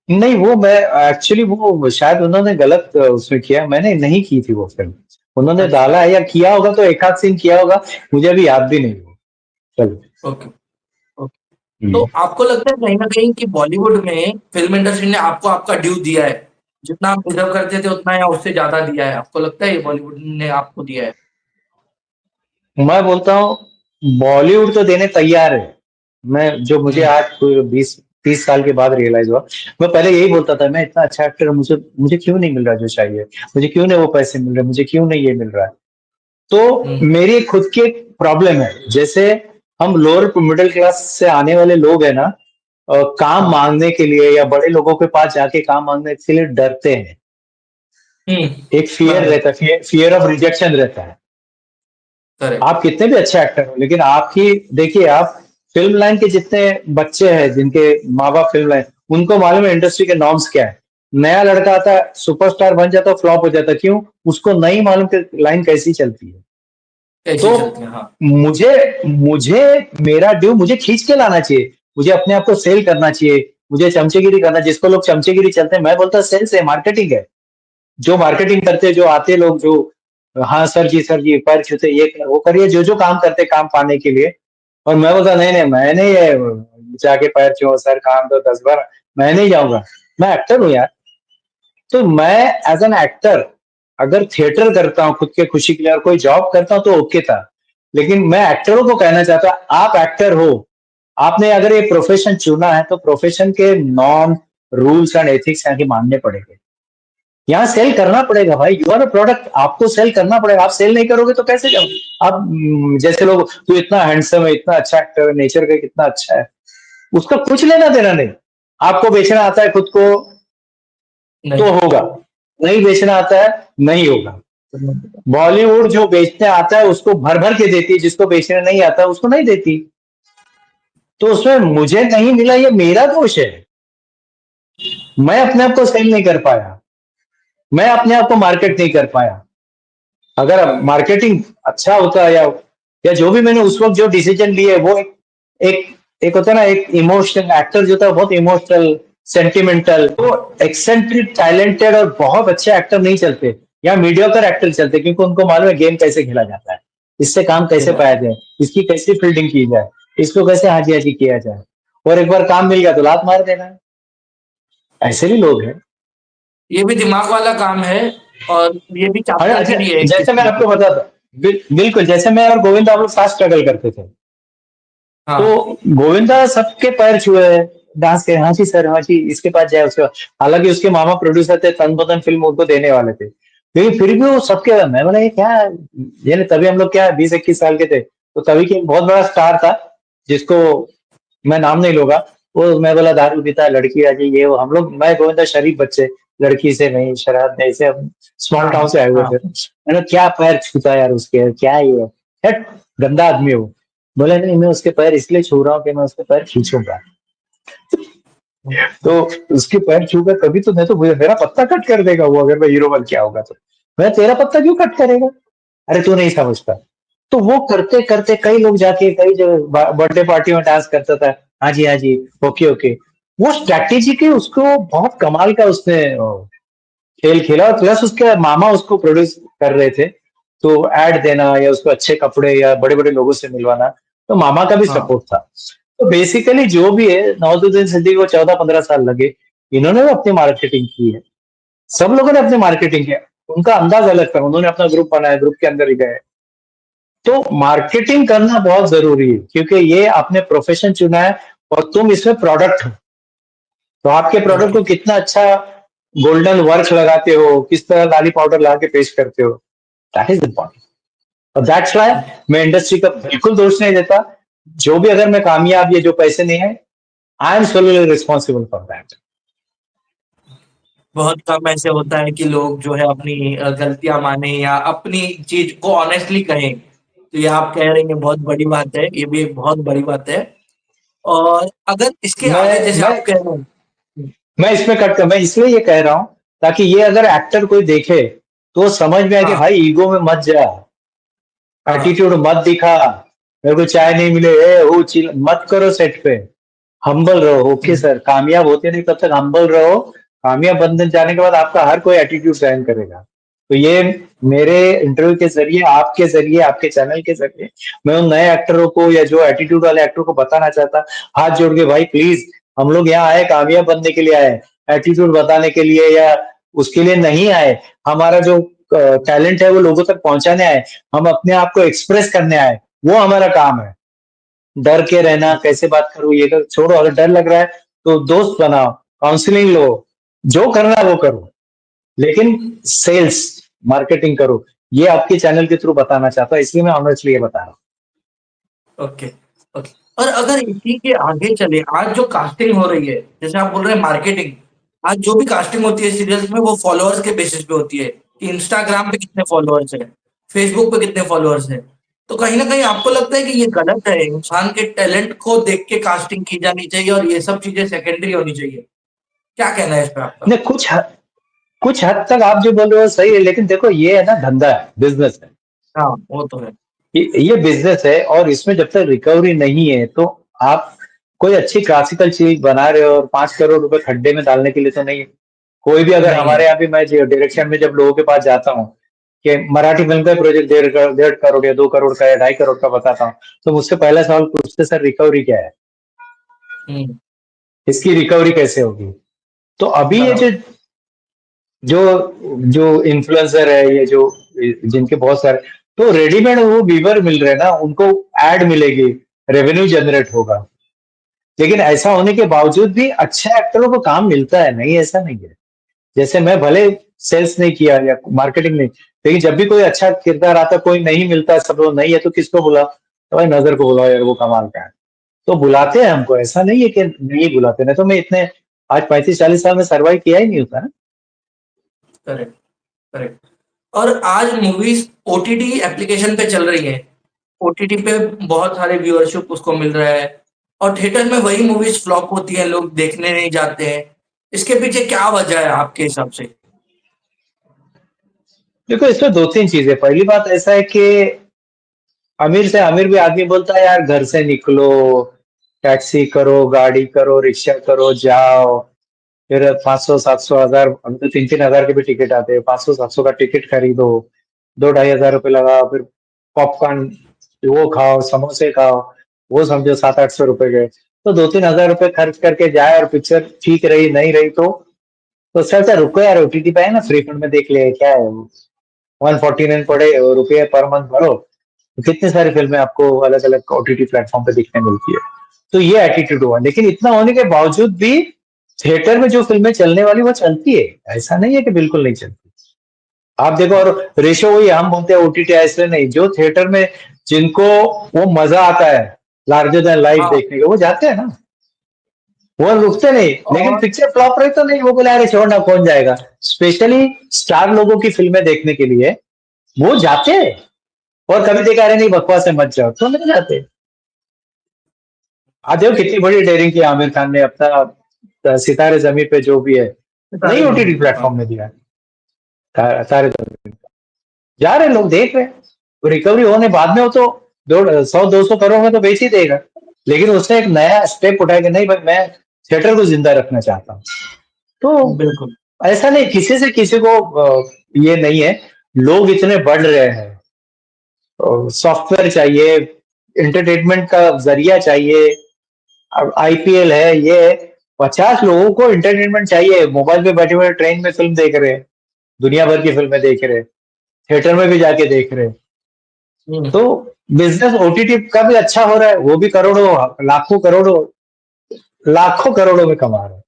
नहीं, वो मैं एक्चुअली, वो शायद उन्होंने गलत उसमें किया, मैंने नहीं की थी वो फिल्म। उन्होंने
अच्छा।
डाला है या किया होगा तो एक आध सीन किया होगा, मुझे अभी याद भी नहीं हो। चलो।
ओके। ओके। तो
हम्म।
आपको लगता है कहीं ना कहीं कि बॉलीवुड में फिल्म इंडस्ट्री ने आपको आपका ड्यू दिया है, जितना आप डिजर्व करते थे उतना या उससे ज्यादा दिया है? आपको लगता है ये बॉलीवुड ने आपको दिया है?
मैं बोलता हूँ बॉलीवुड तो देने तैयार है। मैं जो मुझे
हम्म।
आज 20-30 साल के बाद रियलाइज हुआ, मैं पहले यही बोलता था, मैं इतना अच्छा एक्टर हूँ, मुझे मुझे क्यों नहीं मिल रहा जो चाहिए, मुझे क्यों नहीं वो पैसे मिल रहे, मुझे क्यों नहीं ये मिल रहा है। तो
हम्म।
मेरी एक खुद की एक प्रॉब्लम है, जैसे हम लोअर मिडिल क्लास से आने वाले लोग हैं ना, काम
हाँ।
मांगने के लिए या बड़े लोगों के पास जाके काम मांगने के लिए डरते हैं।
हम्म।
एक फियर
बराबर।
रहता है, फियर ऑफ रिजेक्शन रहता है।
करेक्ट।
आप कितने भी अच्छे एक्टर हो, लेकिन आपकी, देखिए आप फिल्म लाइन के जितने बच्चे हैं जिनके माँ बाप फिल्म लाइन, उनको मालूम है इंडस्ट्री के नॉर्म्स क्या है। नया लड़का आता है, सुपरस्टार बन जाता है, फ्लॉप हो जाता है, क्यों? उसको नहीं मालूम कि लाइन कैसी चलती है।
कैसी
तो
चलती है, हाँ।
मुझे मुझे मेरा ड्यू मुझे खींच के लाना चाहिए, मुझे अपने आप को सेल करना चाहिए, मुझे चमचेगिरी करना, जिसको लोग चमचेगिरी चलते हैं, मैं बोलता सेल्स है, मार्केटिंग है। जो मार्केटिंग करते हैं, जो आते लोग, जो हाँ सर जी पैर छूते, ये कर वो करिए, जो जो काम करते काम पाने के लिए। और मैं बोलता नहीं नहीं, मैं नहीं ये जाके पैर छुओ, सर काम दो 10 बार, मैं नहीं जाऊंगा, मैं एक्टर हूँ यार। तो मैं एज एन एक्टर अगर थिएटर करता हूँ खुद के खुशी के लिए और कोई जॉब करता हूँ तो ओके था, लेकिन मैं एक्टरों को कहना चाहता हूँ, आप एक्टर हो, आपने अगर ये प्रोफेशन चुना है तो प्रोफेशन के नॉर्म, रूल्स एंड एथिक्स यहाँ के मानने पड़ेंगे। यहाँ सेल करना पड़ेगा भाई, यू आर अ प्रोडक्ट, आपको सेल करना पड़ेगा। आप सेल नहीं करोगे तो कैसे जाओगे? आप जैसे लोग, तू इतना हैंडसम है, इतना अच्छा एक्टर है, नेचर का कितना अच्छा है, उसका कुछ लेना देना नहीं। आपको बेचना आता है खुद को तो
नहीं।
होगा, नहीं बेचना आता है नहीं होगा। बॉलीवुड जो बेचने आता है उसको भर भर के देती है, जिसको बेचने नहीं आता उसको नहीं देती। तो उसमें मुझे नहीं मिला, ये मेरा दोष है। मैं अपने आप को सेल नहीं कर पाया, मैं अपने आप को मार्केट नहीं कर पाया। अगर मार्केटिंग अच्छा होता या जो भी मैंने उस वक्त जो डिसीजन लिए वो एक एक होता है ना, एक इमोशनल एक्टर जो था, बहुत इमोशनल सेंटिमेंटल, तो एक्सेंट्रिक टैलेंटेड और बहुत अच्छे एक्टर नहीं चलते, या मीडियोकर एक्टर चलते, क्योंकि उनको मालूम है गेम कैसे खेला जाता है, इससे काम कैसे पाया जाए, इसकी कैसे फील्डिंग की जाए, इसको कैसे हाजी हाजी किया जाए, और एक बार काम मिल गया तो लात मार देना है। ऐसे भी लोग हैं।
ये भी दिमाग वाला काम है और ये भी
अरे अच्छा,
चापलूसी भी है एक
जैसे मैं
किस्म
आपको
की।
बताता, बिल्कुल जैसे मैं और गोविंद आप लोग साथ स्ट्रगल करते थे,
हाँ
तो गोविंदा सबके पैर छुए, डांस के, हाँ जी सर, हाँ जी, इसके पास जाए उसके पास। हालांकि उसके मामा प्रोड्यूसर थे, तन बदन फिल्म उनको देने वाले थे, लेकिन फिर भी वो सबके, मैं बोला ये क्या, ये तभी हम लोग क्या 20-21 साल के थे, तो तभी के एक बहुत बड़ा स्टार था जिसको मैं नाम नहीं लूंगा, वो, मैं बोला दारू पीता है, लड़की आ गई, ये वो, हम लोग, मैं गोविंदा शरीफ बच्चे, लड़की से नहीं, शराब नहीं, ऐसे हम स्मॉल
हाँ
टाउन से आए हुए
हाँ।
थे। मैंने क्या पैर छूता यार उसके, क्या ये हट, गंदा आदमी है वो। बोले नहीं, मैं उसके पैर इसलिए छू रहा हूँ कि मैं उसके पैर खींचूंगा। तो उसके पैर छूकर कभी तो, मैं तो, मेरा पत्ता कट कर देगा वो, अगर मैं हीरो बन के आऊंगा तो। मैं, तेरा पत्ता क्यों कट करेगा? अरे तू नहीं समझता। तो वो करते करते कई लोग जाके कई जगह बर्थडे पार्टी में डांस करता था, हाँ जी हाँ जी, ओके ओके। वो स्ट्रैटेजी के उसको बहुत कमाल का उसने खेल खेला, और प्लस उसके मामा उसको प्रोड्यूस कर रहे थे, तो एड देना या उसको अच्छे कपड़े या बड़े बड़े लोगों से मिलवाना, तो मामा का भी
हाँ
सपोर्ट था। तो बेसिकली जो भी है, नवाजुद्दीन सिद्दीकी को 14-15 साल लगे, इन्होंने भी अपनी मार्केटिंग की है, सब लोगों ने अपनी मार्केटिंग किया, उनका अंदाज अलग था, उन्होंने अपना ग्रुप बनाया, ग्रुप के अंदर ही गए। तो मार्केटिंग करना बहुत जरूरी है, क्योंकि ये आपने प्रोफेशन चुना है, और तुम इसमें प्रोडक्ट हो, तो आपके प्रोडक्ट
ओके।
को कितना अच्छा गोल्डन वर्क लगाते हो, किस तरह लाली पाउडर ला के पेश करते हो, दैट इज इम्पोर्टेंट। और दैट्स वाई मैं इंडस्ट्री का बिल्कुल दोष नहीं देता, जो भी अगर मैं कामयाब, ये जो पैसे नहीं है, I am solely responsible for that.
बहुत कम ऐसे होता है कि लोग जो है अपनी गलतियां माने या अपनी चीज को ऑनेस्टली कहें। तो ये आप कह रही हैं बहुत बड़ी बात है, ये भी एक बहुत बड़ी बात है। और अगर इसके आगे जैसे
मैं
आप कह रहे हैं।
मैं इसमें कट कर, मैं इसलिए ये कह रहा हूं, ताकि ये अगर एक्टर कोई देखे तो समझ में आए कि
हाँ
भाई ईगो में मत जा,
हाँ।
एटीट्यूड मत दिखा, मेरे को चाय नहीं मिले, वो चिल मत करो सेट पे, हम्बल रहो। ओके
हम्म,
सर, कामयाब होते नहीं तब तक हम्बल रहो, कामयाब बनने जाने के बाद आपका हर कोई एटीट्यूड सहन करेगा। तो ये मेरे इंटरव्यू के जरिए, आपके जरिए, आपके चैनल के जरिए, मैं उन नए एक्टरों को या जो एटीट्यूड वाले एक्टरों को बताना चाहता, हाथ जोड़ के भाई प्लीज, हम लोग यहाँ आए कामयाब बनने के लिए आए, एटीट्यूड बताने के लिए या उसके लिए नहीं आए। हमारा जो टैलेंट है वो लोगों तक पहुंचाने आए, हम अपने आप को एक्सप्रेस करने आए, वो हमारा काम है। डर के रहना, कैसे बात करूं, ये कर छोड़ो, अगर डर लग रहा है तो दोस्त बनाओ, काउंसलिंग लो, जो करना है वो करो, लेकिन सेल्स, मार्केटिंग करो। ये आपके चैनल के थ्रू बताना चाहता हूं, इसलिए मैं ऑनेस्टली ये बता रहा हूँ।
Okay okay. और अगर इसी के आगे चले, आज जो कास्टिंग हो रही है, जैसे आप बोल रहे हैं मार्केटिंग, आज जो भी कास्टिंग होती है सीरियल्स में वो फॉलोअर्स के बेसिस पे होती है कि इंस्टाग्राम पे कितने फॉलोअर्स है, फेसबुक पे कितने फॉलोअर्स है। तो कहीं ना कहीं आपको लगता है कि ये गलत है, इंसान के टैलेंट को देख के कास्टिंग की जानी चाहिए और ये सब चीजें सेकेंडरी होनी चाहिए? क्या कहना है इस पे आपका?
नहीं, कुछ हद तक आप जो बोल रहे हो सही है, लेकिन देखो ये है ना, धंधा है, बिजनेस है,
हाँ वो तो है।
ये बिजनेस है, और इसमें जब तक रिकवरी नहीं है तो आप कोई अच्छी क्लासिकल चीज बना रहे हो और 5 करोड़ रुपए खड्डे में डालने के लिए तो नहीं है। कोई भी, अगर
नहीं है।
हमारे यहाँ भी, मैं डायरेक्शन में जब लोगों के पास जाता हूँ कि मराठी फिल्म का प्रोजेक्ट 1.5 करोड़ या 2 करोड़ का या 2.5 करोड़ का बताता हूँ, तो मुझसे पहला सवाल पूछते, सर रिकवरी क्या है,
हम्म।
इसकी रिकवरी कैसे होगी? तो अभी ये जो
बराबर।
जो जो इन्फ्लुएंसर है, ये जो जिनके बहुत सारे, तो रेडीमेड वो वीवर मिल रहे हैं ना, उनको एड मिलेगी, रेवेन्यू जनरेट होगा, लेकिन ऐसा होने के बावजूद भी अच्छे एक्टरों को काम मिलता है, नहीं ऐसा नहीं है। जैसे मैं भले सेल्स नहीं किया या मार्केटिंग नहीं, लेकिन जब भी कोई अच्छा किरदार आता, कोई नहीं मिलता, सब लोग नहीं है, तो किसको बुला, तो भाई नजर को बुलाओ यार, वो कमाल का है, तो बुलाते हैं हमको, ऐसा नहीं है कि नहीं बुलाते, नहीं तो मैं इतने आज 35-40 साल में सर्वाइव किया ही नहीं होता ना।
Correct correct. और आज मूवीज ओटीटी एप्लीकेशन पे चल रही है, ओटीटी पे बहुत सारे व्यूअरशिप उसको मिल रहा है, और थिएटर में वही मूवीज फ्लॉप होती है, लोग देखने नहीं जाते हैं। इसके पीछे क्या वजह है आपके हिसाब से?
देखो इसमें 2-3 चीज़ें, पहली बात ऐसा है कि अमीर से अमीर भी आदमी बोलता है यार घर से निकलो, टैक्सी करो, गाड़ी करो, रिक्शा करो, जाओ, फिर 500, 700, 1000, अभी तो 3-3 हजार के भी टिकट आते हैं, 500, 700 का टिकट खरीदो, 2-2,500 लगाओ, फिर पॉपकॉर्न वो खाओ, समोसे खाओ, वो समझो 700-800 गए। तो 2-3 हजार खर्च करके जाए और पिक्चर ठीक रही नहीं रही तो उससे अच्छा रुको यार, ओटीटी पे है ना, फ्री फंड में देख ले, क्या है वो, 149 पड़े रुपये पर मंथ भरो, तो कितनी सारी फिल्में आपको अलग अलग ओटीटी प्लेटफॉर्म पे दिखने मिलती है। तो ये एटीट्यूड हुआ, लेकिन इतना होने के बावजूद भी थिएटर में जो फिल्में चलने वाली वो चलती है, ऐसा नहीं है कि बिल्कुल नहीं चलती। आप देखो, और रेशो वही हम बोलते हैं ओटीटी ऐसे नहीं, जो थिएटर में जिनको वो मजा आता है लार्जर देन लाइफ
हाँ।
देखने का, वो जाते हैं ना, वो रुकते नहीं। लेकिन
और
पिक्चर फ्लॉप रही तो नहीं, वो बोले अरे छोड़ना कौन जाएगा, स्पेशली स्टार लोगों की फिल्में देखने के लिए वो जाते हैं। और कभी देखा अरे नहीं बकवास है मत जाओ, तो नहीं जाते। आज देखो कितनी बड़ी डेयरिंग की आमिर खान ने अपना सितारे जमीन पे जो भी है
सितारे
नहीं ओटीटी
जमीन पर, हाँ।
प्लेटफॉर्म में दिया है। तारे जमीन पे जा रहे हैं लोग, देख रहे हैं, रिकवरी होने बाद में हो तो 100-200 करोड़ में तो बेच ही देगा। लेकिन उसने एक नया स्टेप उठाया कि नहीं भाई मैं थिएटर को जिंदा रखना चाहता हूँ। तो
बिल्कुल।
ऐसा नहीं किसी से किसी को ये नहीं है, लोग इतने बढ़ रहे हैं, सॉफ्टवेयर चाहिए, एंटरटेनमेंट का जरिया चाहिए, अब आईपीएल है, ये 50 लोगों को एंटरटेनमेंट चाहिए, मोबाइल पे बैठे हुए ट्रेन में फिल्म देख रहे हैं, दुनिया भर की फिल्में देख रहे हैं, थिएटर में भी जाके देख रहे हैं।
हम्म।
तो बिजनेस ओटीटी का भी अच्छा हो रहा है, वो भी करोड़ों, लाखों करोड़ों, लाखों करोड़ों में कमा रहे हैं।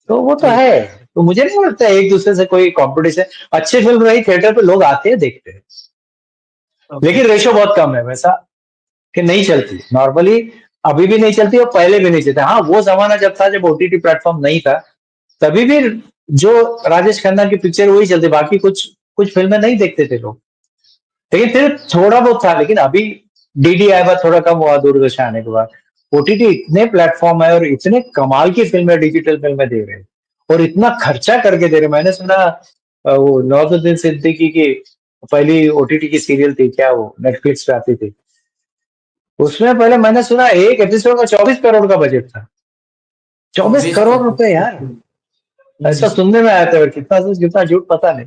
तो वो तो है।
बिल्कुल।
तो मुझे नहीं लगता है एक दूसरे से कोई कंपटीशन, अच्छी फिल्म रही थिएटर पे लोग आते हैं देखते हैं।
ओके।
लेकिन रेशो बहुत कम है वैसा कि नहीं चलती नॉर्मली, अभी भी नहीं चलती और पहले भी नहीं चलती। हाँ वो जमाना जब था जब ओटीटी प्लेटफॉर्म नहीं था, तभी भी जो राजेश खन्ना की पिक्चर वही चलती, बाकी कुछ कुछ फिल्में नहीं देखते थे लोग। लेकिन फिर थोड़ा बहुत था, लेकिन अभी डीडी आया बाद थोड़ा कम हुआ, दूरदर्शन आने के बाद। ओटीटी इतने प्लेटफॉर्म है और इतने कमाल की फिल्में, डिजिटल फिल्में दे रहे हैं और इतना खर्चा करके दे रहे हैं। मैंने सुना वो नवाजुद्दीन सिद्दीकी की पहली ओटीटी की सीरियल थी, क्या वो नेटफ्लिक्स पे आती थी, उसमें पहले मैंने सुना एक एपिसोड का 24 करोड़ का बजट था। चौबीस
24
करोड़
करोड़
रुपए यार, ऐसा
हम्म।
सुनने में आया था, और कितना सच कितना झूठ पता नहीं।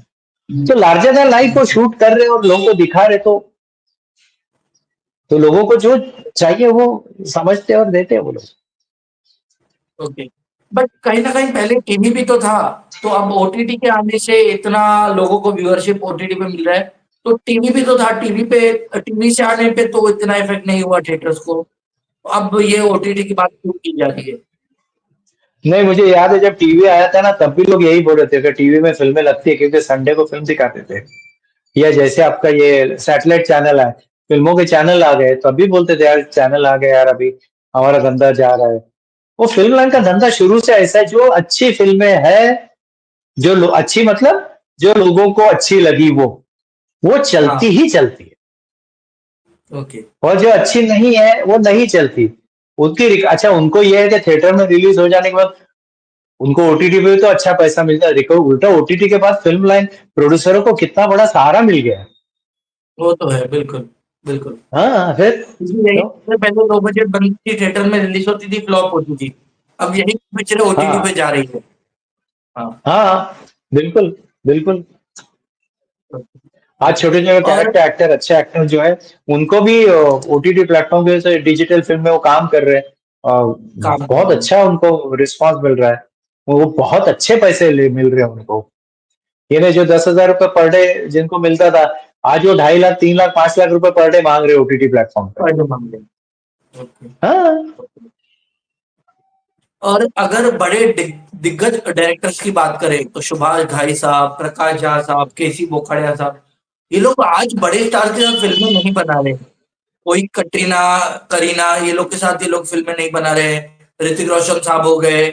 तो लार्जर देन लाइफ को शूट कर रहे और लोगों को दिखा रहे, तो लोगों को जो चाहिए वो समझते और देते हैं वो लोग।
ओके। बट कहीं ना कहीं पहले टीवी भी तो था, तो अब ओटीटी के आने से इतना लोगों को व्यूअरशिप ओटीटी पे मिल रहा है, तो टीवी भी तो था, टीवी पे, टीवी से आने पे तो इतना इफेक्ट नहीं हुआ थिएटर्स को, अब ये ओटीटी की बात क्यों की जा रही है?
नहीं, मुझे याद है जब टीवी आया था ना, तब भी लोग यही बोल रहे थे कि टीवी में फिल्में लगती है क्योंकि संडे को फिल्म दिखाते थे, या जैसे आपका ये सैटेलाइट चैनल है, फिल्मों के चैनल आ गए, तब भी बोलते थे यार चैनल आ गए यार, अभी हमारा धंधा जा रहा है। वो फिल्म लाइन का धंधा शुरू से ऐसा है, जो अच्छी फिल्में है, अच्छी मतलब जो लोगों को अच्छी लगी वो चलती
हाँ।
ही चलती है,
ओके।
और जो अच्छी नहीं है वो नहीं चलती। अच्छा उनको ये है कि थिएटर में रिलीज हो जाने के बाद उनको ओटीटी पे तो अच्छा पैसा मिलता है। देखो उल्टा ओटीटी के बाद फिल्म लाइन प्रोड्यूसरों को कितना बड़ा सहारा मिल गया है।
वो तो है, बिल्कुल। बिल्कुल।
हाँ फिर
इसलिए यही
तो
पिक्चर पहले लो बजट बनती थी, थिएटर में रिलीज होती थी, फ्लॉप होती थी, अब यही पिक्चर ओटीटी पे
हाँ
जा रही है। हाँ।
हाँ बिल्कुल बिल्कुल। आज छोटे छोटे
और
कैरेक्टर एक्टर, अच्छे एक्टर जो है, उनको भी ओटीटी प्लेटफॉर्म की वजह से डिजिटल फिल्म में वो काम कर रहे हैं, और
काम कर
बहुत
रहे हैं।
अच्छा उनको रिस्पांस मिल रहा है, वो बहुत अच्छे पैसे मिल रहे हैं उनको। ये नहीं जो 10,000 रुपए पर डे जिनको मिलता था, आज वो 2.5 लाख, 3 लाख, 5 लाख रुपए पर डे मांग रहे हैं ओटीटी प्लेटफॉर्म पे।
फायदे मांग रहे हैं। ओके।
हाँ
और अगर बड़े दिग्गज डायरेक्टर्स की बात करें तो सुभाष घाई साहब, प्रकाश झा साहब, केसी बोखड़िया साहब, ये लोग आज बड़े स्टार के साथ फिल्में नहीं बना रहे। कोई कटरीना, करीना, ये लोग के साथ ये लोग फिल्में नहीं बना रहे हैं। ऋतिक रोशन साहब हो गए,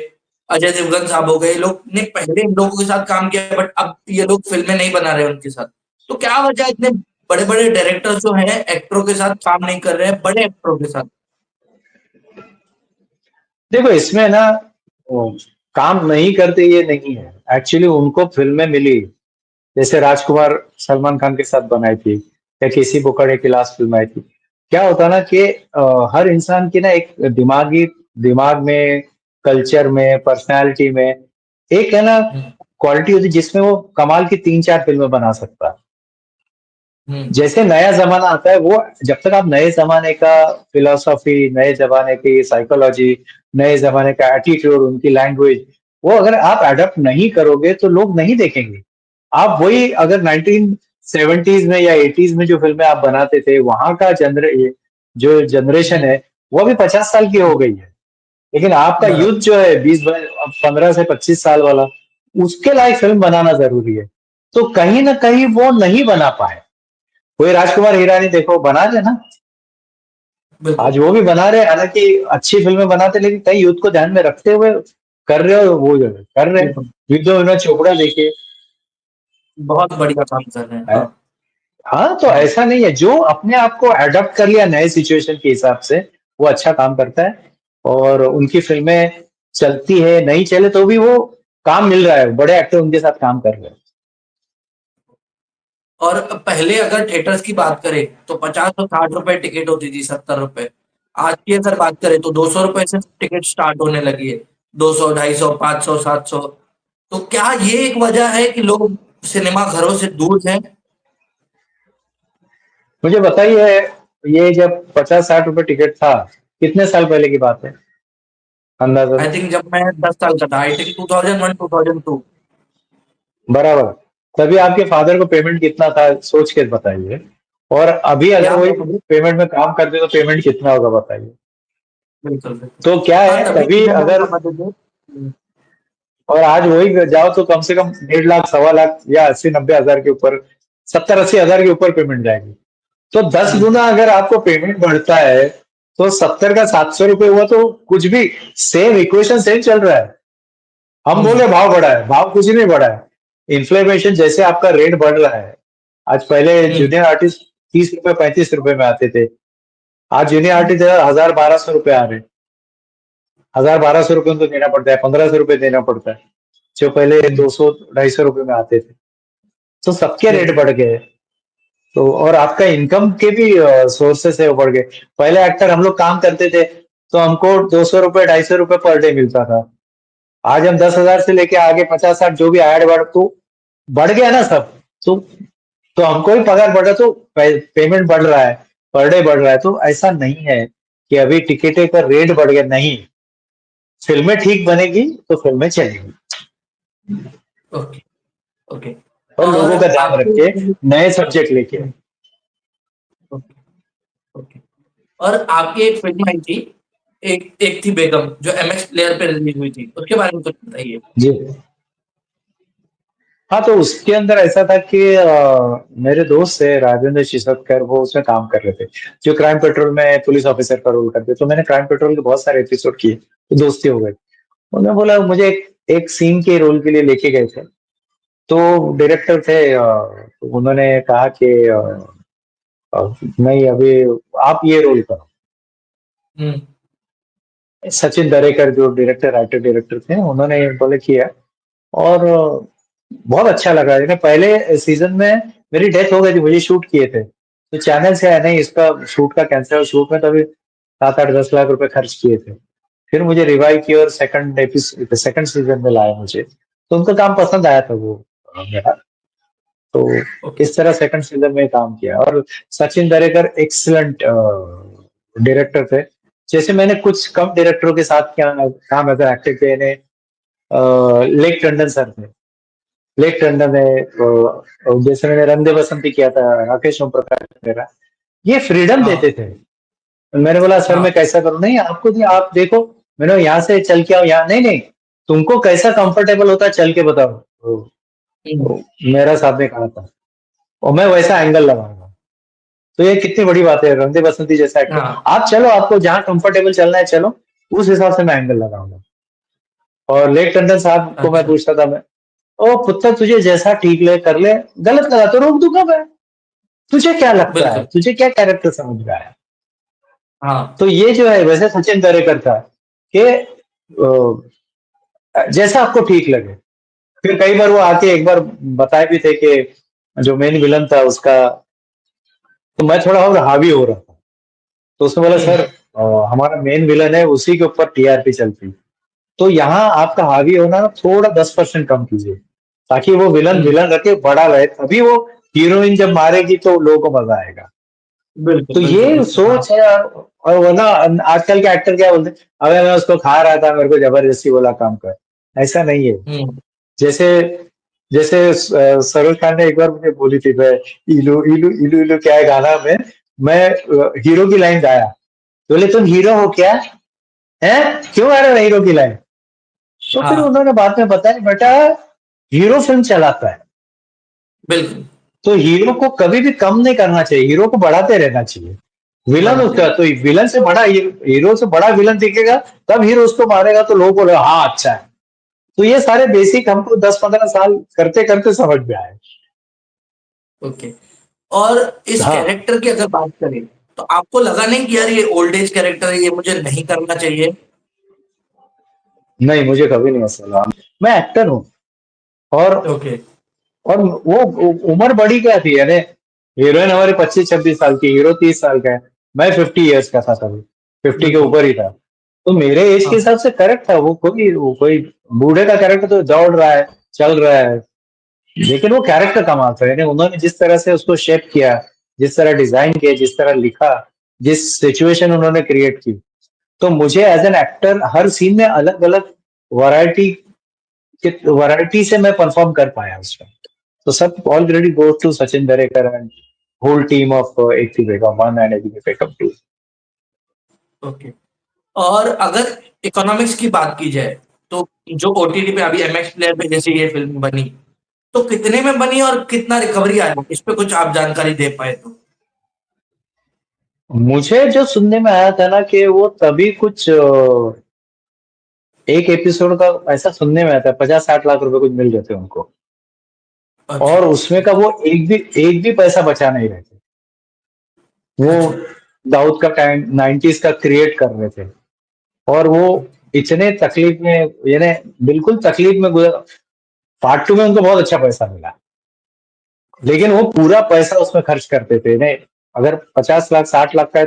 अजय देवगन साहब हो गए, ये लोग ने पहले इन लोगों के साथ काम किया, बट अब ये लोग फिल्में नहीं बना रहे उनके साथ। तो क्या वजह है इतने बड़े बड़े डायरेक्टर्स जो हैं एक्टरों के साथ काम नहीं कर रहे हैं, बड़े एक्टरों के साथ?
देखो इसमें ना वो काम नहीं करते ये नहीं है, एक्चुअली उनको फिल्में मिली, जैसे राजकुमार सलमान खान के साथ बनाई थी, या किसी बुकड़े की लास्ट फिल्म आई थी। क्या होता ना कि हर इंसान की ना एक दिमाग में, कल्चर में, पर्सनालिटी में एक है ना
हम्म।
क्वालिटी होती है जिसमें वो कमाल की 3-4 फिल्में बना सकता है।
हम्म।
जैसे नया ज़माना आता है, वो जब तक आप नए ज़माने का फिलॉसफी, नए ज़माने की साइकोलॉजी, नए ज़माने का एटीट्यूड, उनकी लैंग्वेज, वो अगर आप एडॉप्ट नहीं करोगे तो लोग नहीं देखेंगे। आप वही अगर 1970s में या 80s में जो फ़िल्में आप बनाते थे, वहाँ का जो जनरेशन
हम्म।
है, वो अभी 50 साल की हो गई है। लेकिन आपका यूथ
बराबर।
जो है 15 से 25 साल वाला, उसके लायक फ़िल्म बनाना ज़रूरी है। तो कहीं न कहीं वो नहीं बना पाए। कोई राजकुमार हिरानी देखो बना रहे ना,
बिल्कुल।
आज वो भी बना रहे हैं, हालांकि अच्छी फिल्में बनाते, लेकिन कई यूथ को ध्यान में रखते हुए कर रहे हो, वो जो है, कर रहे हैं।
बिल्कुल।
विनोद चोपड़ा देखिए।
बहुत बढ़िया काम कर रहे हैं,
है-
हाँ।
हाँ, तो
हाँ।
ऐसा नहीं है, जो अपने आप को एडॉप्ट कर लिया नए सिचुएशन के हिसाब से, वो अच्छा काम करता है। और उनकी फिल्में चलती है, नहीं चले तो भी वो काम मिल रहा है, बड़े एक्टर उनके साथ काम कर रहे हैं।
और पहले अगर थिएटर्स की बात करें तो 50 और 60 रुपए टिकट होती थी, 70 रुपए। आज की अगर बात करें तो 200 रुपए से टिकट स्टार्ट होने लगी है। 200, 250, 500, 700। तो क्या ये एक वजह है कि लोग सिनेमा घरों से दूर हैं?
मुझे बताइए, ये जब 50-60 रुपए टिकट था, कितने साल पहले की बात है, अंदाजा?
आई थिंक जब मैं 10 साल का था, आई थिंक 2001, 2002।
बराबर। तभी आपके फादर को पेमेंट कितना था, सोच के बताइए। और अभी अगर
याद
वही
है मुझे।
पेमेंट में काम करते तो पेमेंट कितना होगा बताइए।
बिल्कुल, बिल्कुल।
तो क्या
हाँ,
है,
तभी
तभी
चीजें लोग
अगर,
समझते थे।
और आज वही जाओ तो कम से कम 1.5 लाख, 1.25 लाख, या 80-90 हजार के ऊपर, 70-80 हजार के ऊपर पेमेंट जाएगी। तो 10 गुना अगर आपको पेमेंट बढ़ता है, तो 70 का 700 रुपए हुआ तो कुछ भी, सेम इक्वेशन सेम चल रहा है। हम
हम्म।
बोले भाव बढ़ा है, भाव कुछ नहीं बढ़ा है। इन्फ्लेमेशन जैसे आपका रेट बढ़ रहा है। आज पहले
हम्म।
जूनियर आर्टिस्ट 30 रुपए, 35 रुपए में आते थे। आज जूनियर आर्टिस्ट 1000-1200 रुपए आ रहे हैं। 1000-1200 रुपए उनको देना पड़ता है, 1500 रुपए देना पड़ता है, जो पहले
हम्म।
200-250 रुपए में आते थे। तो सबके रेट
बिल्कुल।
बढ़ गए। तो और आपका इनकम के भी सोर्सेस है वो बढ़ गए। पहले एक्टर हम लोग काम करते थे, तो हमको 200 रुपए, 250 रुपए पर डे मिलता था। आज हम 10 हजार से लेके आगे 50-60 जो भी ऐड बढ़, तो बढ़ गया ना सब। तो हमको भी पगार बढ़ा, तो पेमेंट बढ़ रहा है, पर डे बढ़ रहा है। तो ऐसा नहीं है कि अभी टिकटें का रेट बढ़ गया, नहीं। फिल्में ठीक बनेगी तो फिल्में चलेगी।
ओके। ओके।
और
और
लोगों का ध्यान
आपके
रखे, नए सब्जेक्ट लेके।
ओके। ओके। और आपकी एक फिल्म आई थी, एक एक थी बेगम, जो एमएक्स प्लेयर पे रिलीज हुई थी, उसके बारे में कुछ बताइए।
जी। हाँ, तो उसके अंदर ऐसा था कि मेरे दोस्त है राजेंद्र शिसोदकर, वो उसमें काम कर रहे थे, जो क्राइम पेट्रोल में पुलिस ऑफिसर का रोल करते। तो मैंने क्राइम पेट्रोल के बहुत सारे एपिसोड किए, तो दोस्ती हो गई। उन्होंने बोला मुझे एक सीन के रोल के लिए लेके गए थे। तो डायरेक्टर थे, तो उन्होंने कहा कि नहीं, अभी आप ये रोल करो।
हम्म।
सचिन दरेकर जो डायरेक्टर, राइटर डायरेक्टर थे, उन्होंने बोले किया। और बहुत अच्छा लगा। मैंने पहले सीजन में मेरी डेथ हो गई थी, मुझे शूट किए थे, तो चैनल से है नहीं, इसका शूट का कैंसिल। शूट में तभी 7-8-10 लाख रुपए खर्च किए थे। फिर मुझे रिवाइव किया और सेकंड सीजन में लाया मुझे। तो उनको काम पसंद आया था वो मेरा। तो
ओके।
इस तरह सेकंड सीजन में काम किया। और सचिन दरेकर एक्सीलेंट डायरेक्टर थे। जैसे मैंने कुछ कम डायरेक्टरों के साथ किया काम एज एक्टर किए ने, लेक टंडन सर थे। लेक टंडन है, जैसे मैंने रंग दे बसंती किया था, राकेश ओम प्रकाश मेरा, ये फ्रीडम देते
हाँ।
थे। मैंने बोला सर मैं
हाँ।
कैसा करूं, नहीं आपको नहीं, आप देखो, मैंने यहाँ से चल के आओ, यहाँ नहीं नहीं, तुमको कैसा कंफर्टेबल होता है चल के बताओ।
हम्म।
मेरा साहब ने कहा था, और मैं वैसा एंगल लगाऊंगा। तो ये कितनी बड़ी बात है, रंग दे बसंती जैसा एक्टर,
हाँ।
आप चलो, आपको जहाँ कंफर्टेबल चलना है चलो, उस हिसाब से मैं एंगल लगाऊंगा। और लेक टंडन साहब को मैं
अच्छा।
पूछता था, मैं, ओ पुत्र तुझे जैसा ठीक ले कर ले, गलत लगा तो रोक दूंगा मैं, तुझे क्या लगता है,
बिल्कुल।
तुझे क्या कैरेक्टर समझ रहा है।
हाँ।
तो ये जो है वैसे सचिन दरेकर था कि जैसा आपको ठीक लगे। फिर कई बार वो आके एक बार बताए भी थे कि जो मेन विलन था उसका, तो मैं थोड़ा और हावी हो रहा था। तो उसने बोला सर
हम्म।
हमारा मेन विलन है, उसी के ऊपर टीआरपी चलती है। तो यहाँ आपका हावी होना ना थोड़ा 10% कम कीजिए, ताकि वो विलन
हम्म।
विलन रखे बड़ा रहे, तभी वो हीरोइन जब मारेगी तो लोगों को मजा आएगा।
बिल्कुल
तो
बिल्कुल
ये
बिल्कुल, हाँ।
सोच है। और वो ना आजकल के एक्टर क्या बोलते हैं, अबे मैं उसको खा रहा था, मेरे को जबरदस्ती बोला काम कर। ऐसा नहीं है।
हम्म।
जैसे जैसे सरोज खान ने एक बार मुझे बोली थी, मैं इलू इलू इलू इलू क्या है गाना में, मैं हीरो की लाइन गाया, तो बोले तुम हीरो हो क्या, है क्यों आ रहे हो हीरो की लाइन। तो फिर
हाँ
उन्होंने बाद में बताया बेटा, हीरो फिल्म चलाता है,
बिल्कुल।
तो हीरो को कभी भी कम नहीं करना चाहिए, हीरो को बढ़ाते रहना चाहिए। विलन
बढ़ाते
उसका,
हैं।
तो विलन से बड़ा हीरो से बड़ा विलन दिखेगा, तब हीरो उसको मारेगा तो लोगों को लगेगा, हाँ अच्छा है। तो ये सारे बेसिक हमको 10-15 साल करते करते समझ में आए।
ओके। और इस
हाँ,
कैरेक्टर की अगर बात करें, तो आपको लगा नहीं कि यार ये ओल्ड एज कैरेक्टर है, ये मुझे नहीं करना चाहिए?
नहीं मुझे कभी नहीं ऐसा लगा, मैं एक्टर हूँ। और
ओके।
और वो उम्र बड़ी क्या थी, यानी हीरोइन हमारी 25-26 साल की, हीरो 30 साल का है। मैं 50 ईयर्स का था तभी, 50 के
बिल्कुल।
ऊपर ही था। तो मेरे एज के
हाँ।
हिसाब से करेक्ट था, वो कोई बूढ़े का कैरेक्टर तो दौड़ रहा है, चल रहा है। लेकिन वो कैरेक्टर कमाल था, यानी उन्होंने जिस तरह से उसको शेप किया, जिस तरह डिजाइन किया, जिस तरह लिखा, जिस सिचुएशन उन्होंने क्रिएट की, तो मुझे एज एन एक्टर हर सीन में अलग अलग वैरायटी वैरायटी से मैं परफॉर्म कर पाया उसमें। तो सब already goes to Sachin Darekar and whole team of एक थी बेगम वन एंड एक बेगम टू।
ओके। और अगर इकोनॉमिक्स की बात की जाए, तो जो ओटीटी पे अभी एमएक्स प्लेयर पे जैसे ये फिल्म बनी, तो कितने में बनी और कितना रिकवरी आया, इस पे कुछ आप जानकारी दे पाए तो?
मुझे जो सुनने में आया था ना कि वो तभी कुछ एक एपिसोड का ऐसा सुनने में आया था, 50-60 लाख रुपए कुछ मिल रहे थे उनको।
अच्छा।
और उसमें का वो एक भी पैसा बचा नहीं रहे थे। वो
अच्छा।
दाऊद का टाइम 90s का क्रिएट कर रहे थे। और वो इतने तकलीफ में, यानी बिल्कुल तकलीफ में गुजर। पार्ट 2 में उनको बहुत अच्छा पैसा मिला, लेकिन वो पूरा पैसा उसमें खर्च करते थे। नहीं, अगर 50 लाख 60 लाख का है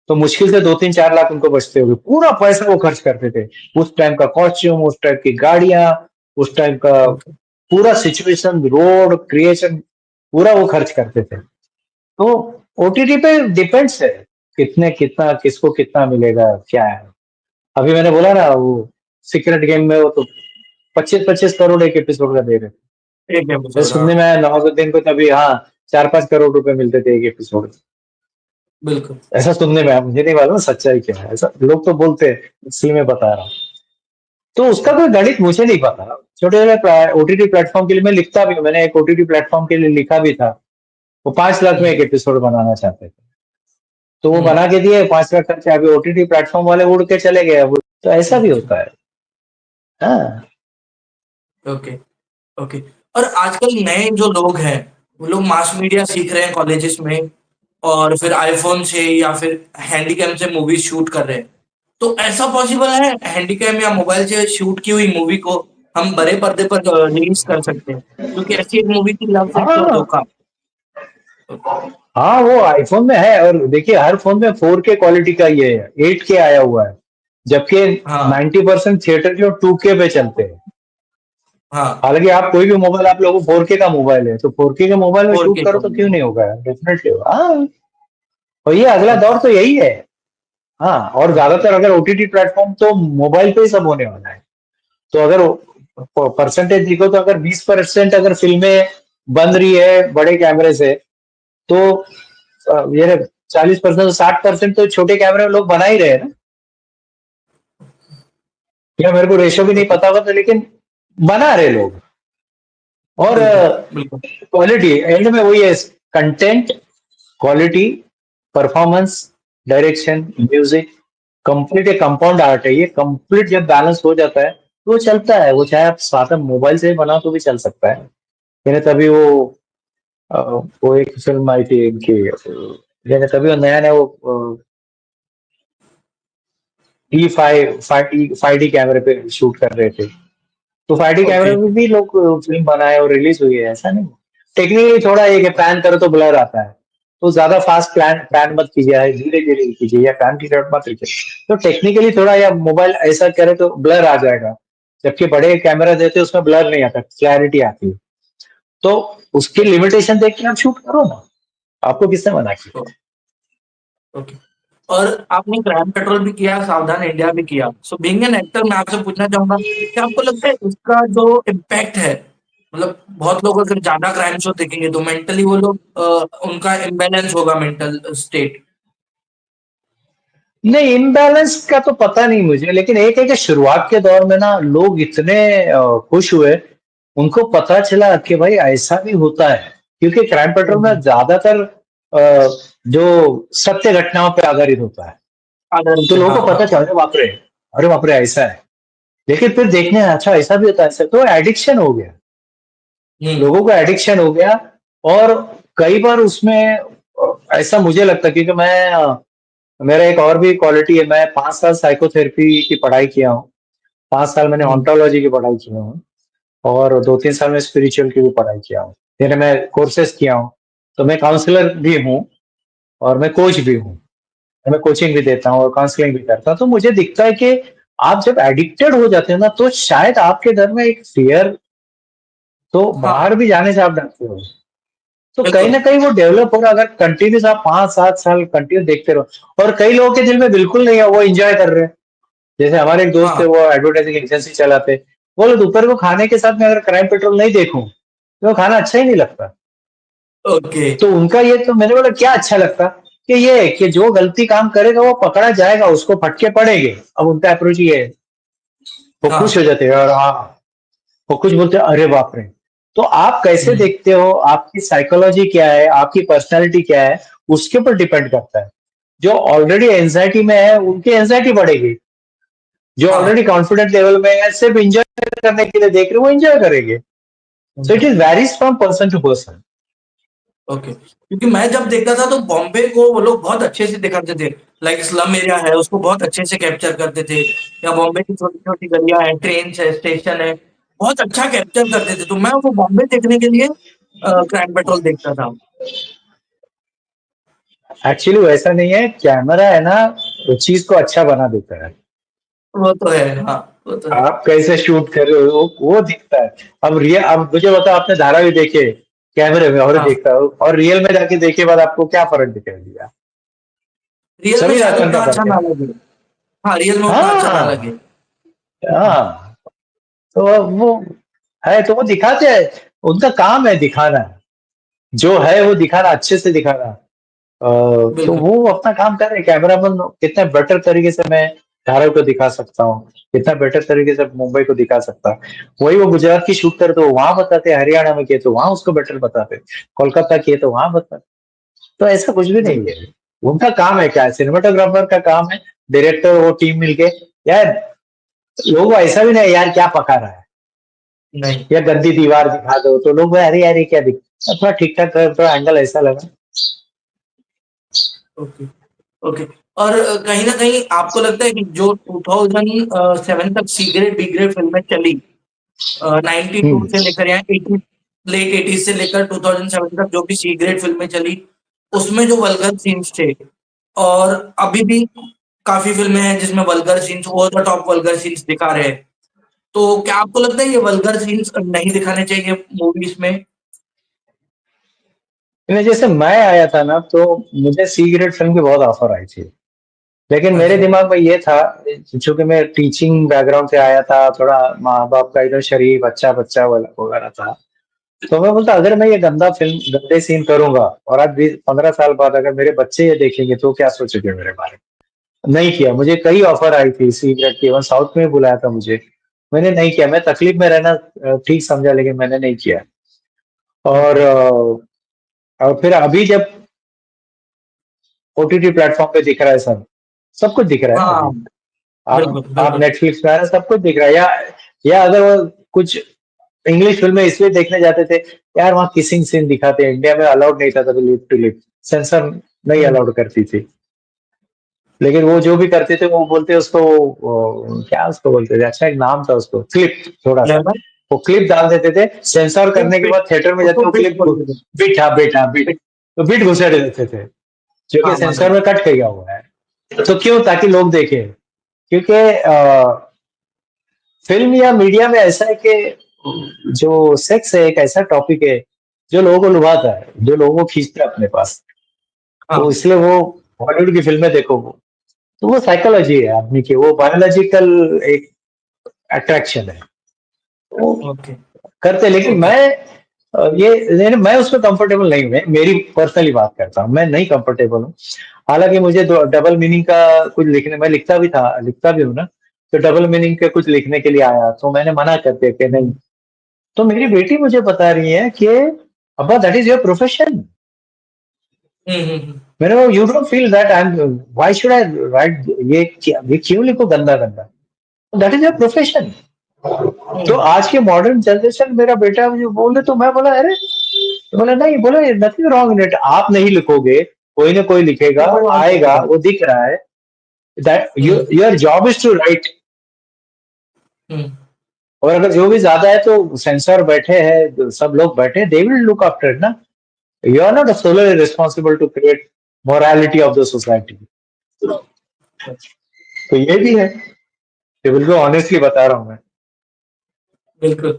तो मुश्किल से 2-3-4 लाख उनको बचते होंगे, पूरा पैसा वो खर्च करते थे। उस टाइम का कॉस्ट्यूम, उस टाइप की गाड़ियां, उस टाइम का
ओके।
पूरा सिचुएशन, रोड क्रिएशन, पूरा वो खर्च करते थे। तो ओटीटी पे डिपेंड्स है, कितना किसको कितना मिलेगा क्या है। अभी मैंने बोला ना वो सीक्रेट गेम में वो तो 25-25 करोड़ एक एपिसोड का दे रहे थे।
एक
ये
एपिसोड, हाँ।
सुनने में आया नवाजुद्दीन को तभी, हाँ 4-5 करोड़ रुपए मिलते थे एक एपिसोड।
बिल्कुल।
ऐसा सुनने में आया, मुझे नहीं मालूम सच्चाई क्या है, ऐसा लोग तो बोलते हैं, इसलिए मैं बता रहा हूँ। तो उसका कोई गणित मुझे नहीं पता। छोटे छोटे ओटीटी प्लेटफॉर्म के लिए मैं लिखता भी हूँ, मैंने एक ओटीटी प्लेटफॉर्म के लिए लिखा भी था। वो 5 लाख में एक
हम्म।
एपिसोड बनाना चाहते थे, तो वो
हम्म।
बना के दिए, 5 लाख खर्चे, अभी ओटीटी प्लेटफॉर्म वाले उड़ के चले गए अब। तो ऐसा भी
अच्छा।
होता है। हाँ।
ओके। ओके। और आजकल नए जो लोग हैं, वो लोग मास मीडिया सीख रहे हैं कॉलेजेस में, और फिर आईफोन से या फिर हैंडीकैम से मूवीज शूट कर रहे हैं। तो ऐसा पॉसिबल है हैंडीकैम या मोबाइल से शूट की हुई मूवी को हम बड़े पर्दे पर रिलीज कर सकते हैं? क्योंकि ऐसी एक मूवी थी, लव सेक्स और
हाँ,
धोखा।
हाँ वो आईफोन में है, और देखिए हर फोन में 4K क्वालिटी का ये है, 8K आया हुआ है। जबकि
हाँ।
90% थिएटर जो 2K पे चलते हैं।
हाँ।
हालांकि आप कोई भी मोबाइल, आप लोगों को 4K का मोबाइल है, तो 4K के मोबाइल में
फोर
शूट
के
करो
का
तो क्यों
मूवी।
नहीं होगा, डेफिनेटली होगा। हाँ, और ये अगला
ओके।
दौर तो यही है। हाँ, और ज्यादातर अगर ओटीटी प्लेटफॉर्म तो मोबाइल पे ही सब होने वाला है। तो अगर परसेंटेज देखो तो अगर 20% अगर फिल्में बन रही है बड़े कैमरे से, तो ये 40% 60% तो छोटे कैमरे में लोग बना ही रहे हैं ना। या मेरे को रेशो भी नहीं
ओके।
पता होगा तो, लेकिन बना रहे लोग। और
बिल्कुल बिल्कुल।
क्वालिटी एंड में वही है, content, quality, performance, direction, music, complete एक कंपाउंड आर्ट है ये। कंप्लीट जब बैलेंस हो जाता है तो वो चलता है। वो चाहे आप साथ में मोबाइल से बनाओ तो भी चल सकता है। मैंने तभी वो एक फिल्म आई थी इनकी, मैंने तभी वो नया नया वो E5 5D कैमरे पे शूट कर रहे थे। तो 5D कैमरे
ओके।
में भी लोग फिल्म बनाए और रिलीज हुई है, ऐसा नहीं। टेक्निकली थोड़ा ये कि पैन करो तो ब्लर आता है, तो ज्यादा फास्ट प्लान पैन मत कीजिए, धीरे धीरे कीजिए, या पैन की जरूरत मत कीजिए। तो टेक्निकली थोड़ा, या मोबाइल ऐसा करे तो ब्लर आ जाएगा, जबकि बड़े कैमरा देते हैं उसमें ब्लर नहीं आता, क्लैरिटी आती है। तो उसकी लिमिटेशन देख के आप शूट करो ना, आपको किसने मना किया?
ओके। और आपने क्राइम पेट्रोल भी किया, सावधान इंडिया भी किया। सो बीइंग एन एक्टर मैं आपसे पूछना चाहूंगा कि आपको लगता है इसका जो इम्पैक्ट है, मतलब बहुत लोग अगर ज्यादा क्राइम शो देखेंगे तो मेंटली वो लोग उनका इम्बैलेंस होगा, मेंटल स्टेट।
नहीं, इम्बैलेंस का तो पता नहीं मुझे, लेकिन एक है कि शुरुआत के दौर में ना लोग इतने खुश हुए, उनको पता चला कि भाई ऐसा भी होता है, क्योंकि क्राइम पेट्रोल में ज्यादातर अ, जो सत्य घटनाओं पे आधारित होता है।
आधारित
तो
है,
लोगों
हाँ
को
हाँ।
पता चला, अरे बाप रे ऐसा है। लेकिन फिर देखने अच्छा ऐसा भी होता है, ऐसा तो एडिक्शन हो गया,
हम्म।
लोगों को एडिक्शन हो गया। और कई बार उसमें ऐसा मुझे लगता है, क्योंकि मेरा एक और भी क्वालिटी है, मैं 5 साल साइकोथेरेपी की पढ़ाई किया हूँ, 5 साल मैंने
हम्म।
ऑन्टोलॉजी की पढ़ाई किया हूँ, और 2-3 साल में स्पिरिचुअल की भी पढ़ाई किया हूँ, फिर मैं कोर्सेज किया हूँ। तो मैं काउंसलर भी हूँ, और मैं कोच भी हूँ, मैं कोचिंग भी देता हूँ और काउंसलिंग भी करता हूँ। तो मुझे दिखता है कि आप जब एडिक्टेड हो जाते हो ना, तो शायद आपके अंदर में एक फियर, तो
हाँ
बाहर भी जाने से आप डरते हो, तो कहीं
बिल्कुल।
ना कहीं वो डेवलप हो रहा है। अगर कंटिन्यूस आप 5-7 साल कंटिन्यू देखते रहो, और कई लोगों के दिल में बिल्कुल नहीं है, वो एंजॉय कर रहे हैं। जैसे हमारे एक दोस्त
हाँ।
है, वो एडवर्टाइजिंग एजेंसी चलाते, बोले दोपहर को खाने के साथ में अगर क्राइम पेट्रोल नहीं देखूं तो वो खाना अच्छा ही नहीं लगता।
ओके।
तो उनका ये, तो मैंने बोला क्या अच्छा लगता, कि ये है कि जो गलती काम करेगा वो पकड़ा जाएगा, उसको फटके पड़ेंगे। अब उनका अप्रोच ये है, वो खुश हो
हाँ।
जाते हैं, और हाँ, वो कुछ बोलते हैं, अरे बाप रे। तो आप कैसे
हम्म।
देखते हो, आपकी साइकोलॉजी क्या है, आपकी पर्सनैलिटी क्या है, उसके ऊपर डिपेंड करता है। जो ऑलरेडी एंजाइटी में है उनकी एंजाइटी बढ़ेगी, जो
हाँ।
ऑलरेडी कॉन्फिडेंट लेवल में है, सिर्फ एंजॉय करने के लिए देख रहे हो, वो एंजॉय करेंगे। So it is varies from person to person.
Okay, क्योंकि मैं जब देखता था तो बॉम्बे को वो लोग बहुत अच्छे से दिखाते थे। लाइक स्लम एरिया है उसको बहुत अच्छे से कैप्चर करते थे, या बॉम्बे की छोटी छोटी गलियां हैं, ट्रेन है, स्टेशन है, बहुत अच्छा कैप्चर करते थे। तो मैं वो बॉम्बे देखने के लिए क्राइम पेट्रोल देखता था।
एक्चुअली वैसा नहीं है, कैमरा है ना, वो चीज को अच्छा बना देता है।
वो तो है, हाँ वो तो है।
आप कैसे शूट कर रहे हो वो दिखता है। अब मुझे बताओ, आपने धारावी देखे कैमरे में और
हाँ,
देखता हो, और रियल में जाके देखे बाद आपको क्या फर्क दिखाई दिया?
रियल में
सभी
शायद
आसमान
उतना
का
अच्छा
फर्क
ना
है।
लगे। हाँ, रियल में उतना अच्छा ना लगे।
हाँ, हाँ। तो वो है, तो वो दिखाते हैं, उनका काम है दिखाना, जो है वो दिखाना, अच्छे से दिखाना। तो
बिल्कुल।
वो अपना काम कर रहे हैं कैमरामैन, कितना बेटर तरीके से मैं धारावी को दिखा सकता हूँ, कितना बेटर तरीके से मुंबई को दिखा सकता हूँ। वही वो गुजरात की शूट करे तो वहां बताते, हरियाणा में किए तो वहां उसको बेटर बताते, कोलकाता किए तो वहां बताते। तो ऐसा कुछ भी नहीं
बिल्कुल।
है। उनका काम है क्या, सिनेमाटोग्राफर का काम है, डायरेक्टर वो टीम मिलके, यार लोगों को ऐसा भी नहीं यार क्या पका रहा है,
नहीं।
या गंदी दीवार दिखा दो तो लोग अरे यार ये क्या दिख, थोड़ा ठीक ठाक कर, थोड़ा एंगल ऐसा लगा।
ओके। ओके। और कहीं ना कहीं आपको लगता है कि जो 2007 तक सी ग्रेड बी ग्रेड फिल्में चली, 92
हम्म।
से लेकर या 80, लेट 80 से लेकर 2007 तक जो भी सी ग्रेड फिल्में चली, उसमें जो वल्गर सीन्स थे, और अभी भी काफी फिल्में हैं जिसमें vulgar scenes, over the top vulgar scenes दिखा रहे हैं। तो क्या आपको लगता है ये वल्गर सीन्स नहीं दिखाने चाहिए मूवीज में?
जैसे मैं आया था ना, तो मुझे सी ग्रेड फिल्म की बहुत ऑफर आई थी, लेकिन मेरे
अच्छा।
दिमाग में ये था, चूंकि मैं टीचिंग बैकग्राउंड से आया था, थोड़ा माँ बाप का इधर शरीफ अच्छा बच्चा वगैरह था, तो मैं बोलता अगर मैं ये गंदे सीन करूंगा, और आज 20-15 साल बाद अगर मेरे बच्चे ये देखेंगे तो क्या सोचेंगे मेरे बारे में। नहीं किया, मुझे कई ऑफर आई थी सी ग्रेड की, इवन साउथ में भी बुलाया था मुझे, मैंने नहीं किया। मैं तकलीफ में रहना ठीक समझा, लेकिन मैंने नहीं किया। और
ओके।
फिर अभी जब ओटीटी प्लेटफॉर्म पे दिख रहा है सब कुछ दिख रहा है ना
हाँ
अभी।
बिल्कुल
आप
बिल्कुल।
नेटफ्लिक्स पे आ रहा है, सब कुछ दिख रहा है। या अगर वो कुछ इंग्लिश फिल्में इसलिए देखने जाते थे, यार वहाँ किसिंग सीन दिखाते हैं, इंडिया में अलाउड नहीं था तभी लिप टू लिप, सेंसर नहीं
हम्म।
अलाउड करती थी। लेकिन वो जो भी करते थे वो बोलते उसको क्या उसको बोलते थे, अच्छा एक नाम था उसको, क्लिप, थोड़ा सा
ग्लैमर,
वो क्लिप डाल देते थे, सेंसर
बिट
करने के
बिट
बाद थिएटर में जाते
उसको
वो
बिट
क्लिप
बोलते थे।
बिट, हाँ बिट, हाँ बिट,
बिट,
तो बिट घुसेड़ देते थे जो कि
हाँ हाँ
सेंसर में कट किया हुआ है। तो क्यों? ताकि लोग देखें, क्योंकि फिल्म या मीडिया में ऐसा है कि जो सेक्स है एक ऐसा टॉपिक है जो लोगों को लुभाता है, जो लोगों को खींचता है अपने पास। तो
हाँ।
इसलिए वो बॉलीवुड की फिल्में देखो, वो तो वो साइकोलॉजी है आदमी की, वो बायोलॉजिकल एक अट्रैक्शन है, वो
ओके
करते। लेकिन
ओके।
मैं उसमें कंफर्टेबल नहीं हूँ, मेरी पर्सनली बात करता हूँ, मैं नहीं कंफर्टेबल हूँ। हालांकि मुझे डबल मीनिंग का कुछ लिखने, मैं लिखता भी हूँ ना, तो डबल मीनिंग के कुछ लिखने के लिए आया तो मैंने मना कर दिया कि नहीं। तो मेरी बेटी मुझे बता रही है कि अब्बा दैट इज योर प्रोफेशन।
हम्म।
मैंने कहा you don't feel that I am, why should I right, ये क्यों लिखो गंदा गंदा, दैट इज योर प्रोफेशन। तो
हम्म।
आज के मॉडर्न जनरेशन, मेरा बेटा मुझे बोले तो मैं बोला अरे, तो बोला नहीं, बोले नथिंग रॉन्ग इन इट, आप नहीं लिखोगे, कोई ना कोई लिखेगा,
तो कोई और
आएगा,
बोलेगा।
वो दिख रहा है, that
hmm
your job is to write.
Hmm.
और अगर जो भी ज्यादा है तो सेंसर बैठे हैं, सब लोग बैठे, दे विल लुक आफ्टर ना, you are not solely responsible to create morality of the society. तो ये भी है, ये बिल्कुल ऑनेस्टली बता रहा हूँ मैं।
बिल्कुल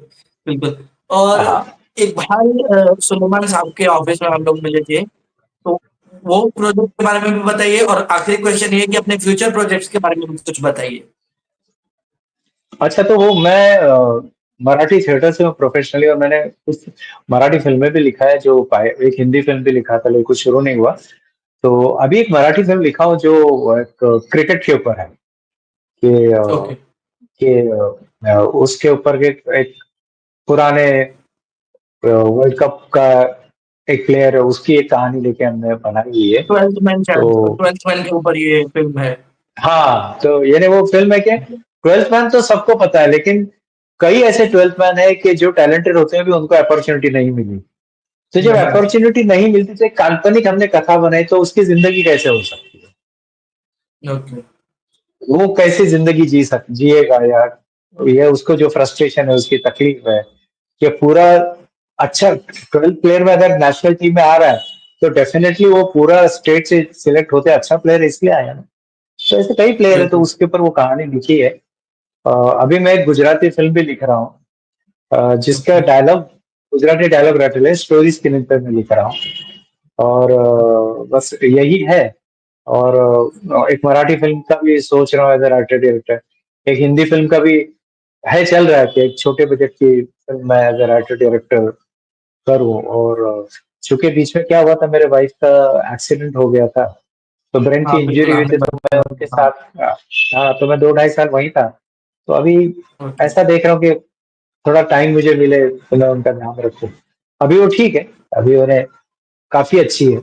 बिल्कुल। और
हाँ,
एक भाई सुलेमान साहब के ऑफिस में हम लोग मिले थे, तो वो प्रोजेक्ट के बारे में भी बताइए, और आखिरी क्वेश्चन ये है कि अपने फ्यूचर प्रोजेक्ट्स के बारे में भी कुछ बताइए।
अच्छा तो वो मैं मराठी थिएटर से हूँ प्रोफेशनली, और मैंने कुछ मराठी फिल्में भी लिखा है, जो एक हिंदी फिल्म भी लिखा था लेकिन कुछ शुरू नहीं हुआ। तो अभी एक मराठी फिल्म लिखा हूँ जो एक क्रिकेट के ऊपर है, कि
ओके।
उसके ऊपर के एक पुराने वर्ल्ड कप का एक प्लेयर है, उसकी एक कहानी लेके हमने बनाई हुई है।
ट्वेल्थ मैन,
तो
शायद ट्वेल्थ मैन के ऊपर ये फिल्म है।
हाँ, तो यानी वो फिल्म है कि ट्वेल्थ मैन तो सबको पता है, लेकिन कई ऐसे ट्वेल्थ मैन है कि जो टैलेंटेड होते हैं भी उनको अपॉर्चुनिटी नहीं मिली। तो जब
नहीं।
अपॉर्चुनिटी नहीं मिलती तो एक काल्पनिक हमने कथा बनाई, तो उसकी जिंदगी कैसे हो सकती है,
ओके।
वो कैसे जिंदगी जिएगा यार, ये उसको जो फ्रस्ट्रेशन है, उसकी तकलीफ है कि पूरा अच्छा 12 प्लेयर में अगर नेशनल टीम में आ रहा है तो डेफिनेटली वो पूरा स्टेट से सिलेक्ट होते अच्छा प्लेयर इसलिए आया ना। तो ऐसे कई प्लेयर है, तो
बिल्कुल।
उसके ऊपर वो कहानी लिखी है। अभी मैं एक गुजराती फिल्म भी लिख रहा हूँ, जिसका
ओके।
डायलॉग, गुजराती डायलॉग रटले है, स्टोरी स्क्रीन पर मैं लिख रहा हूँ। और बस यही है। और एक मराठी फिल्म का भी सोच रहा हूँ एज ए राइटर डायरेक्टर, एक हिंदी फिल्म का भी है, चल रहा है कि एक छोटे बजट की फिल्म मैं एज ए राइटर डायरेक्टर करूँ। और चूंकि बीच में क्या हुआ था, मेरे वाइफ का एक्सीडेंट हो गया था, तो ब्रेन की
हाँ
इंजरी
बिल्कुल,
हुई
आपने
थी, तो मैं उनके
बताया। हाँ।
साथ, हाँ, तो मैं 2 ढाई साल वहीं था। तो अभी
ओके।
ऐसा देख रहा हूँ कि थोड़ा टाइम मुझे मिले तो मैं उनका ध्यान रखूं। अभी वो ठीक है, अभी उन्हें काफी अच्छी है।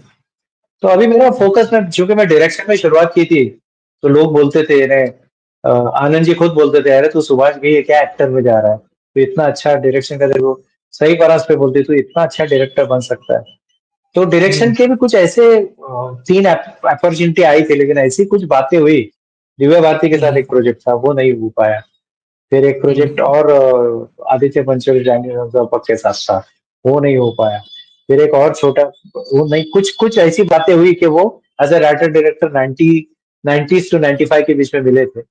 तो अभी मेरा फोकस में, चूंकि मैं डायरेक्शन में शुरुआत की थी, तो लोग बोलते थे इन्हें, आनंद जी खुद बोलते थे, अरे तू सुभाष भाई ये क्या एक्टर में जा रहा है, तो इतना अच्छा डायरेक्शन का तेरे को, सही परास पे बोलते तू इतना अच्छा डायरेक्टर बन सकता है। तो डायरेक्शन
हम्म
के भी कुछ ऐसे 3 अपॉर्चुनिटी आई थी, लेकिन ऐसी कुछ बातें हुई, दिव्या भारती के साथ
हम्म
एक प्रोजेक्ट था वो नहीं हो पाया। फिर एक प्रोजेक्ट
हम्म।
और आदित्य पंचोली जानी अध्यापक के साथ था, वो नहीं हो पाया। फिर एक और छोटा, वो नहीं, कुछ कुछ ऐसी बातें हुई कि वो as a writer director 90s to 95 के बीच में मिले थे,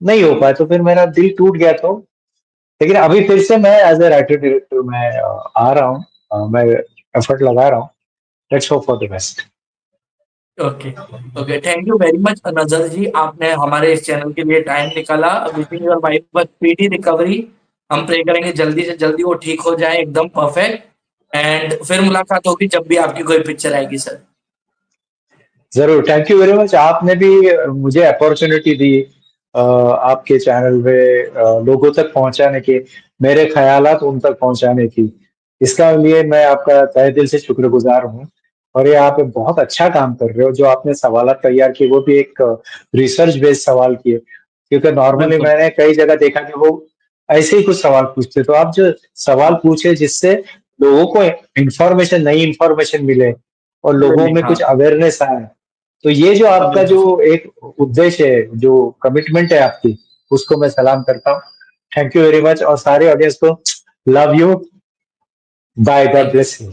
नहीं हो पाया, तो फिर मेरा दिल टूट गया। तो लेकिन अभी फिर से मैं एज ए राइटर डायरेक्टर मैं आ रहा हूँ, मैं एफर्ट लगा रहा हूँ। Let's hope for the best.
Okay okay. Thank you very much नजर जी, आपने हमारे इस चैनल के लिए टाइम निकाला। Wishing your wife speedy recovery. हम प्रे करेंगे जल्दी से जल्दी वो ठीक हो जाए एकदम परफेक्ट। एंड फिर मुलाकात होगी जब भी आपकी कोई पिक्चर आएगी सर।
जरूर, थैंक यू वेरी मच, आपने भी मुझे अपॉर्चुनिटी दी आपके चैनल पे लोगों तक पहुंचाने की, मेरे ख्यालात उन तक पहुंचाने की। इसका लिए मैं आपका तहे दिल से शुक्रगुजार हूँ। और ये आप बहुत अच्छा काम कर रहे हो, जो आपने सवाल तैयार किए वो भी एक रिसर्च बेस्ड सवाल किए, क्योंकि नॉर्मली
बिल्कुल।
मैंने कई जगह देखा कि वो ऐसे ही कुछ सवाल पूछते, तो आप जो सवाल पूछे जिससे लोगों को इंफॉर्मेशन, नई इंफॉर्मेशन मिले और लोगों
मिले,
में
हाँ।
कुछ अवेयरनेस आए, तो ये जो आपका जो एक उद्देश्य है, जो कमिटमेंट है आपकी, उसको मैं सलाम करता हूँ। थैंक यू वेरी मच, और सारे ऑडियंस को love you, bye, God bless you.